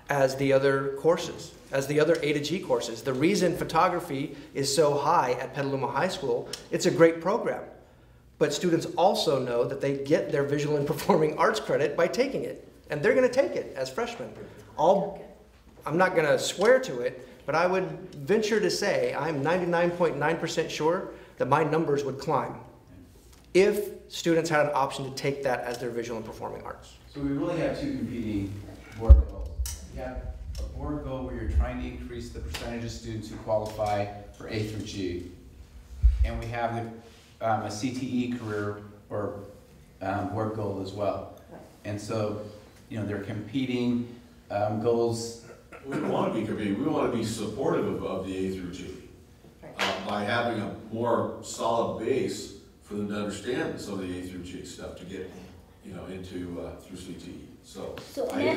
as the other courses, as the other A to G courses. The reason photography is so high at Petaluma High School, it's a great program. But students also know that they get their visual and performing arts credit by taking it. And they're going to take it as freshmen. I'm not going to swear to it, but I would venture to say I'm 99.9% sure that my numbers would climb if students had an option to take that as their visual and performing arts. So we really have two competing board goals. You have a board goal where you're trying to increase the percentage of students who qualify for A through G. And we have a CTE career or board goal as well. And so, they're competing goals. We want to be competing. We want to be supportive of the A through G by having a more solid base for them to understand some of the A through G stuff to get, into through CTE. So I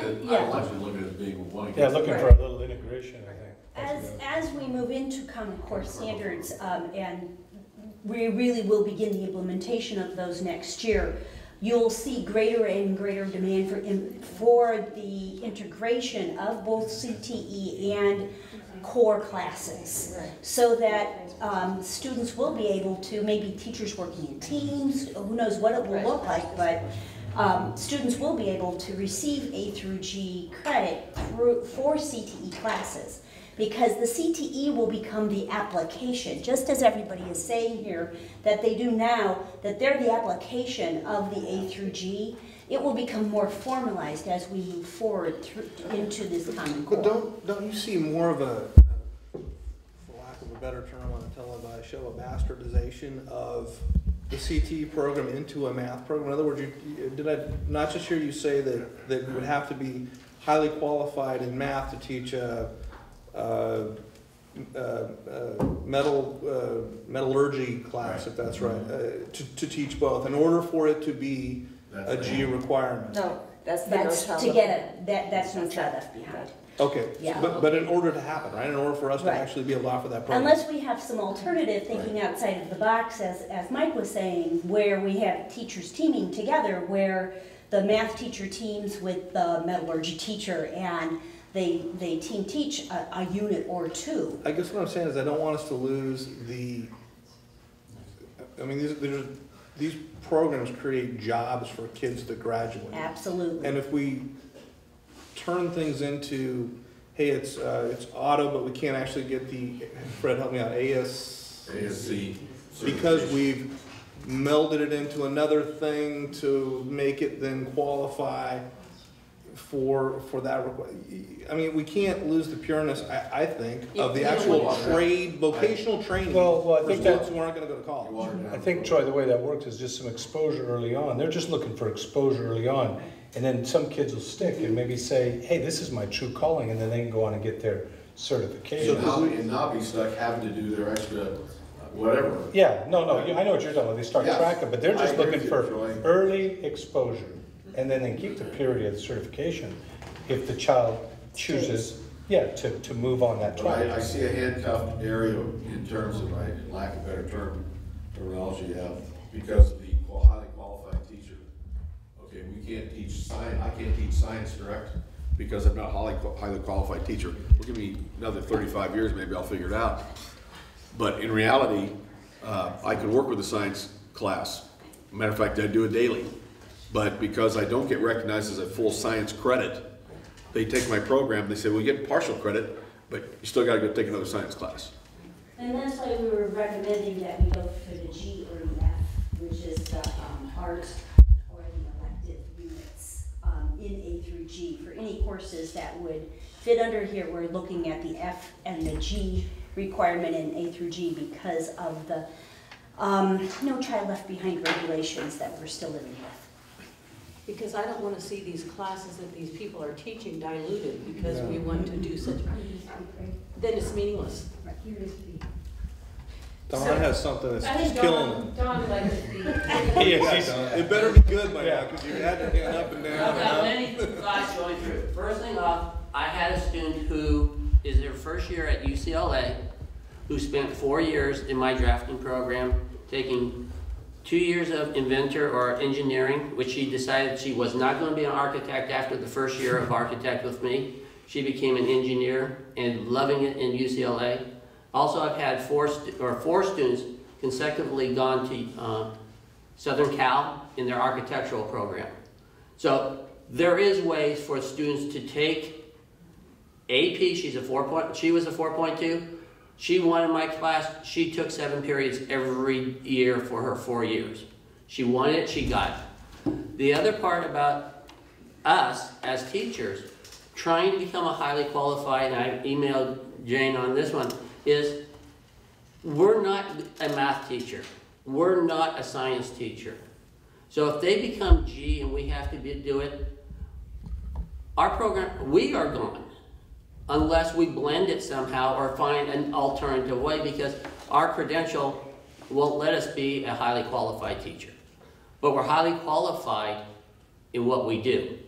want to look at it as being one against. Yeah, looking for a little integration, I think. As we move into Common Core standards, and we really will begin the implementation of those next year, you'll see greater and greater demand for the integration of both CTE and core classes, so that students will be able to, maybe teachers working in teams, who knows what it will look like, but students will be able to receive A through G credit for CTE classes, because the CTE will become the application, just as everybody is saying here that they do now, that they're the application of the A through G. It will become more formalized as we move forward into this Common Core. But don't you see more of a, for lack of a better term on a televised show, a bastardization of the CTE program into a math program? In other words, did I not just hear you say that you would have to be highly qualified in math to teach metallurgy class, if that's right, to teach both, in order for it to be a G requirement? No, that's to get that's no child left behind. Okay, Yeah. But in order to happen, right? In order for us to actually be able to offer that program. Unless we have some alternative thinking outside of the box, as Mike was saying, where we have teachers teaming together, where the math teacher teams with the metallurgy teacher and they team teach a unit or two. I guess what I'm saying is I don't want us to lose these programs create jobs for kids that graduate. Absolutely. And if we turn things into, hey, it's auto, but we can't actually get the, Fred, help me out, ASC, because we've melded it into another thing to make it then qualify for that. I mean, we can't lose the pureness, I think, of the actual vocational training Well, I for think students who aren't going to go to college. I think, Troy, the way that works is just some exposure early on. They're just looking for exposure early on. And then some kids will stick and maybe say, hey, this is my true calling, and then they can go on and get their certification. So not be stuck having to do their extra whatever. Yeah, no, I know what you're talking about. They start tracking, but they're just looking for early exposure. and then they keep the period of certification if the child chooses, to move on that But track. I see a handcuffed area in terms of, lack of better terminology, because of the highly qualified teacher. Okay, we can't teach science, I can't teach science, correct? Because I'm not a highly qualified teacher. Well, give me another 35 years, maybe I'll figure it out. But in reality, I can work with a science class. Matter of fact, I do it daily. But because I don't get recognized as a full science credit, they take my program, they say, well, you get partial credit, but you still gotta go take another science class. And that's why we were recommending that we go for the G or the F, which is the art or the elective units in A through G. For any courses that would fit under here, we're looking at the F and the G requirement in A through G because of the No Child Left Behind regulations that we're still living with. Because I don't want to see these classes that these people are teaching diluted because we want to do such, then it's meaningless. Don has something that's killing him. Don would like to speak. Yes, it better be good by now, because you had to hand up and down. I've got many thoughts going through. First thing off, I had a student who is their first year at UCLA, who spent 4 years in my drafting program, taking 2 years of inventor or engineering, which she decided she was not going to be an architect after the first year of architect with me. She became an engineer and loving it in UCLA. Also, I've had four students consecutively gone to Southern Cal in their architectural program. So there is ways for students to take AP. She was a 4.2. She won in my class. She took 7 periods every year for her 4 years. She wanted it, she got it. The other part about us as teachers trying to become a highly qualified, and I emailed Jane on this one, is we're not a math teacher. We're not a science teacher. So if they become G and we have to do it, our program, we are gone. Unless we blend it somehow or find an alternative way, because our credential won't let us be a highly qualified teacher. But we're highly qualified in what we do.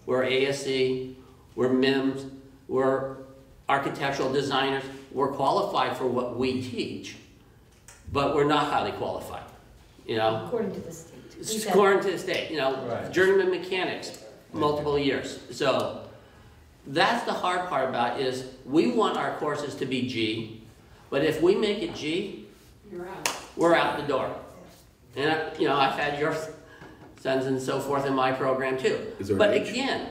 We're ASC, we're MIMS, we're architectural designers. We're qualified for what we teach, but we're not highly qualified, you know? According to the state. According to the state, you know, journeyman mechanics, multiple years. So that's the hard part about it, is we want our courses to be G, but if we make it G, we're out the door. And you know, I've had your sons and so forth in my program too. But again,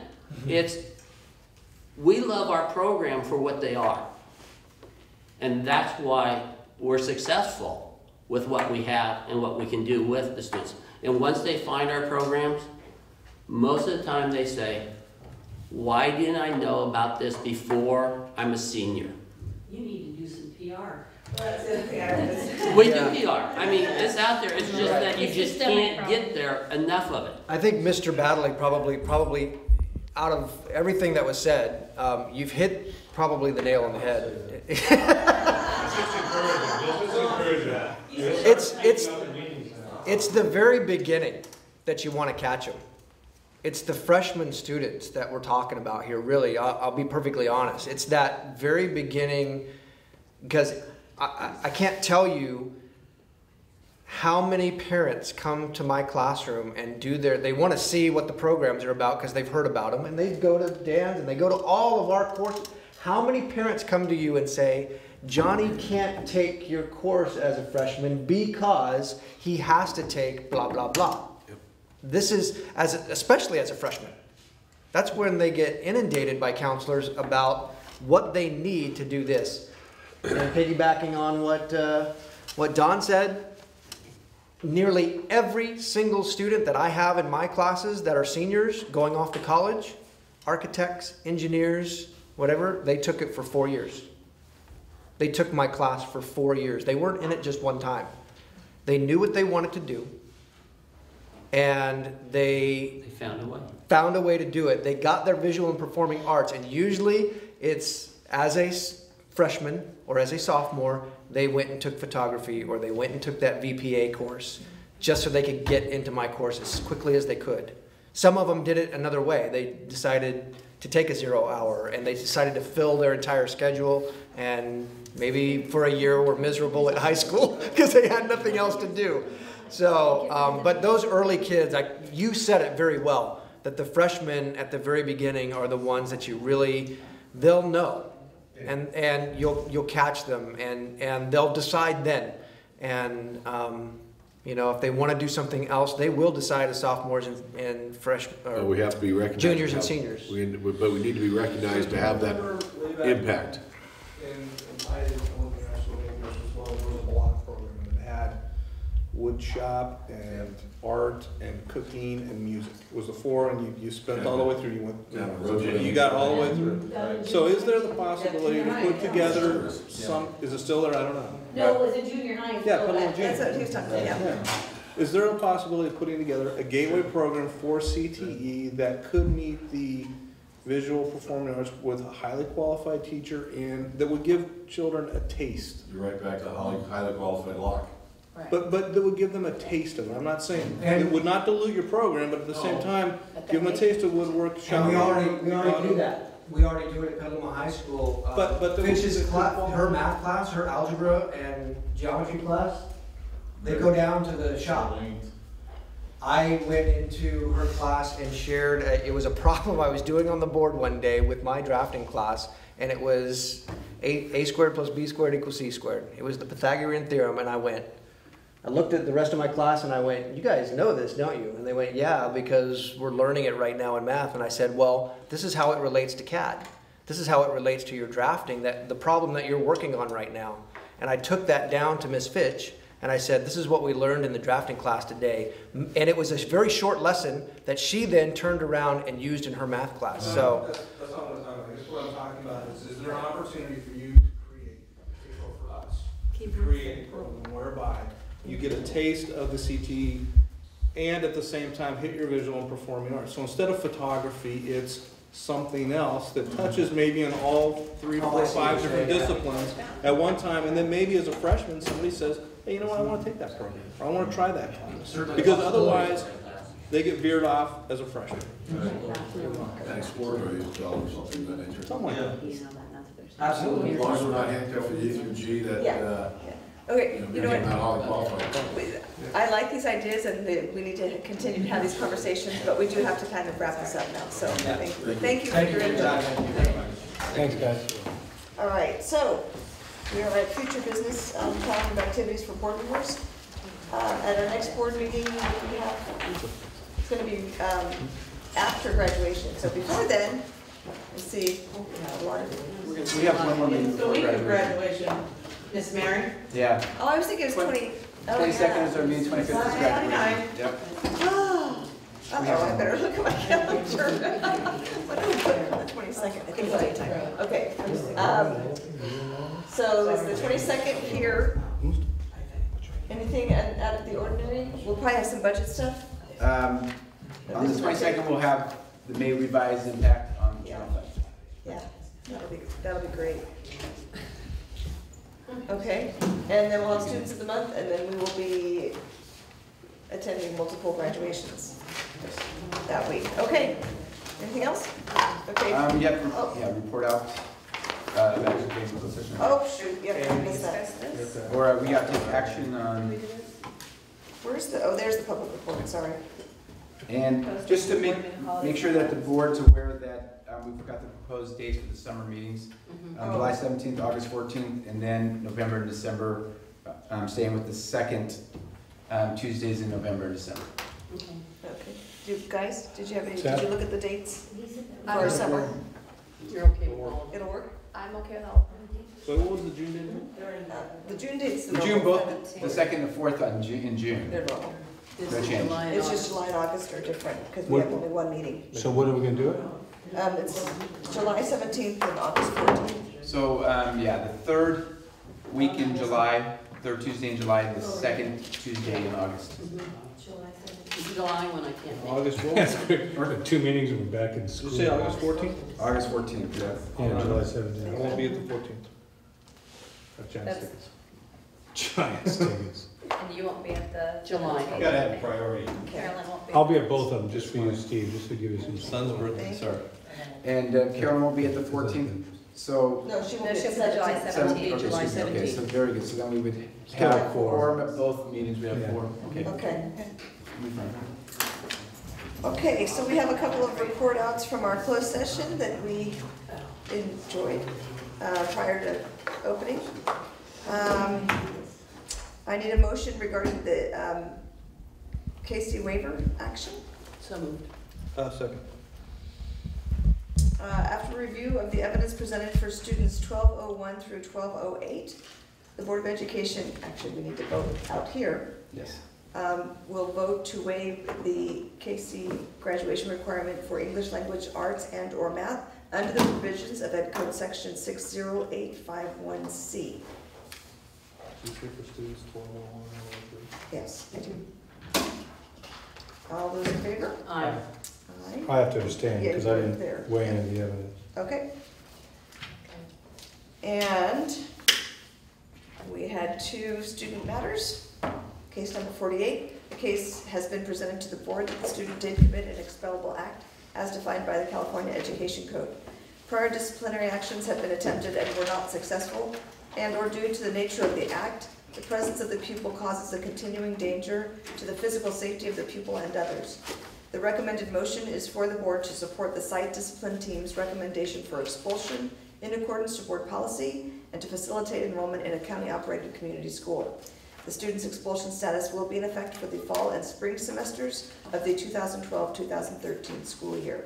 we love our program for what they are. And that's why we're successful with what we have and what we can do with the students. And once they find our programs, most of the time they say, why didn't I know about this before I'm a senior? You need to do some PR. We do PR. I mean, it's out there. It's just that you just can't get there enough of it. I think Mr. Badley probably out of everything that was said, you've hit probably the nail on the head. It's the very beginning that you want to catch them. It's the freshman students that we're talking about here, really. I'll be perfectly honest. It's that very beginning, because I can't tell you how many parents come to my classroom and they want to see what the programs are about because they've heard about them, and they go to Dan's and they go to all of our courses. How many parents come to you and say, Johnny can't take your course as a freshman because he has to take blah, blah, blah. Yep. This is, especially as a freshman. That's when they get inundated by counselors about what they need to do this. And piggybacking on what Don said, nearly every single student that I have in my classes that are seniors going off to college, architects, engineers, whatever, they took it for 4 years. They took my class for 4 years. They weren't in it just one time. They knew what they wanted to do, and they found a way to do it. They got their visual and performing arts, and usually it's as a freshman or as a sophomore, they went and took photography, or they went and took that VPA course just so they could get into my course as quickly as they could. Some of them did it another way. They decided to take a 0 hour, and they decided to fill their entire schedule, and maybe for a year were miserable at high school because they had nothing else to do. So, but those early kids, you said it very well, that the freshmen at the very beginning are the ones that you really, they'll know, and you'll catch them, and they'll decide then. And you know, if they want to do something else, they will decide as sophomores and freshmen, or we have to be recognized. Juniors and seniors. But we need to be recognized to have that impact. In my elementary school, as well, there was a block program that had wood shop and art and cooking and music. It was the 4, and you spent all the way through. You got all the way through. So is there the possibility to put together some? Is it still there? I don't know. No, it was in junior high. Yeah, Petaluma Junior. That's what he was talking about, yeah. Is there a possibility of putting together a gateway program for CTE that could meet the visual performing arts with a highly qualified teacher and that would give children a taste? You're right back to highly qualified lock. Right. But that would give them a taste of it. I'm not saying it would not dilute your program, but at the same time, give them a taste of woodwork. And we already do that. We already do it at Petaluma High School. But Finch's class, her math class, her algebra and geometry class, they go down to the shop. I went into her class and shared, it was a problem I was doing on the board one day with my drafting class, and it was a squared plus b squared equals c squared. It was the Pythagorean theorem, and I looked at the rest of my class and I went, you guys know this, don't you? And they went, yeah, because we're learning it right now in math. And I said, well, this is how it relates to CAD. This is how it relates to your drafting, that the problem that you're working on right now. And I took that down to Miss Fitch and I said, this is what we learned in the drafting class today. And it was a very short lesson that she then turned around and used in her math class. So that's not what I'm talking about. I guess what I'm talking about is there an opportunity for you to create, for us, to create a program whereby you get a taste of the CTE and at the same time hit your visual and performing arts. So instead of photography, it's something else that touches maybe in all 3, 4, 5 different disciplines at one time. And then maybe as a freshman, somebody says, hey, you know what, I want to take that program. Or I want to try that class. Because otherwise, they get veered off as a freshman. And exploratory is or something of that nature. Something like that. Absolutely. As long as we're not handcuffed to E through G, that, Okay, you know not what? highly qualified. I like these ideas, and we need to continue to have these conversations, but we do have to kind of wrap this up now. So thank you for your input. Thanks, guys. All right, so we are at future business calendar of activities for board members. At our next board meeting, we have, it's going to be after graduation. So before then, let's see, We have one more meeting The before week of graduation. graduation, Miss Mary? Yeah. Oh, I was thinking it was 20. 22nd is our meeting, 25th is graduation. 29. Yep. Oh, I better look at my calendar. What did we put on the 22nd? I think it's daytime. Okay. So is the 22nd here? Anything out of the ordinary? We'll probably have some budget stuff. On the 22nd, we'll have the May revised impact on the general fund. Yeah, that'll be great. Okay, and then we'll have students of the month, and then we will be attending multiple graduations that week. Okay, anything else? Okay. Yeah, report out. Oh, shoot, yep, I missed that. Or we got to take action on. Where's the, oh, there's the public report, sorry. And just to make sure that the board's aware that we've got the proposed dates for the summer meetings. July 17th, August 14th, and then November and December, staying with the second Tuesdays in November and December. Okay. You guys, did you look at the dates for summer? You're okay with all of it? It'll work? I'm okay with all. So what was the June date? The June date's the The June, normal. both, the 2nd and 4th in June. They're normal. No change. It's just July and August are different, because we have only one meeting. So when are we gonna do it? It's July 17th and August 14th. So, yeah, the third week in July, third Tuesday in July, and the second Tuesday in August. July when I can't make it. August 14th. That's quick. We're at 2 meetings and we're back in school. Did you say August 14th? August 14th, yeah. Yeah, July I 17th. won't be at the 14th. Got Giants tickets. Giants tickets. And you won't be at the July. You gotta have a priority. Carolyn won't be. I'll be at both of them, just for you, Steve, just to give you some. Son's birthday, sorry. And Carolyn won't be at the 14th, so. No, she won't No, be. she'll be July 17th. Okay, July so- okay, 17th. so very good, so then we would Still have have four. quorum at both meetings, we have Yeah. 4, okay. Okay. We'll be fine. Okay, so we have a couple of report outs from our closed session that we enjoyed prior to opening. I need a motion regarding the Casey waiver action. So moved. Second. After review of the evidence presented for students 1201 through 1208, the Board of Education, actually we need to vote out here, Yes. will vote to waive the KC graduation requirement for English language, arts, and/or math under the provisions of Ed Code Section 60851C. For students 1201, Yes, I do. All those in favor? Aye. Aye. I have to abstain, Yeah, because you I weren't there. didn't weigh in on the evidence. Okay. And we had 2 student matters. Case number 48, the case has been presented to the board that the student did commit an expellable act as defined by the California Education Code. Prior disciplinary actions have been attempted and were not successful, and/or due to the nature of the act, the presence of the pupil causes a continuing danger to the physical safety of the pupil and others. The recommended motion is for the board to support the site discipline team's recommendation for expulsion in accordance to board policy and to facilitate enrollment in a county-operated community school. The student's expulsion status will be in effect for the fall and spring semesters of the 2012-2013 school year.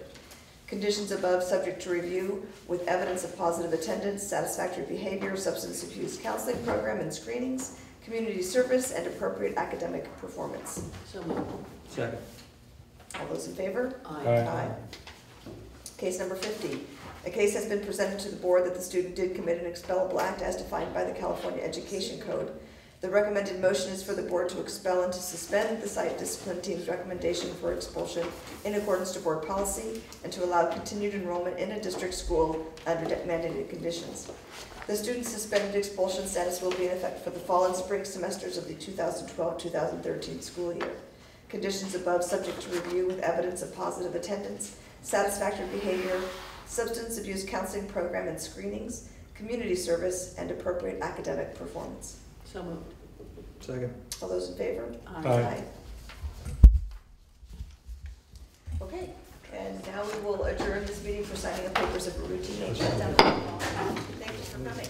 Conditions above subject to review with evidence of positive attendance, satisfactory behavior, substance abuse counseling program and screenings, community service, and appropriate academic performance. So moved. Second. All those in favor? Aye. Case number 50. A case has been presented to the board that the student did commit an expellable act as defined by the California Education Code. The recommended motion is for the board to expel and to suspend the site discipline team's recommendation for expulsion in accordance to board policy and to allow continued enrollment in a district school under mandated conditions. The student's suspended expulsion status will be in effect for the fall and spring semesters of the 2012-2013 school year. Conditions above subject to review with evidence of positive attendance, satisfactory behavior, substance abuse counseling program and screenings, community service, and appropriate academic performance. So moved. Second. All those in favor? Aye. Okay, and now we will adjourn this meeting for signing of papers of routine. Thank you for coming.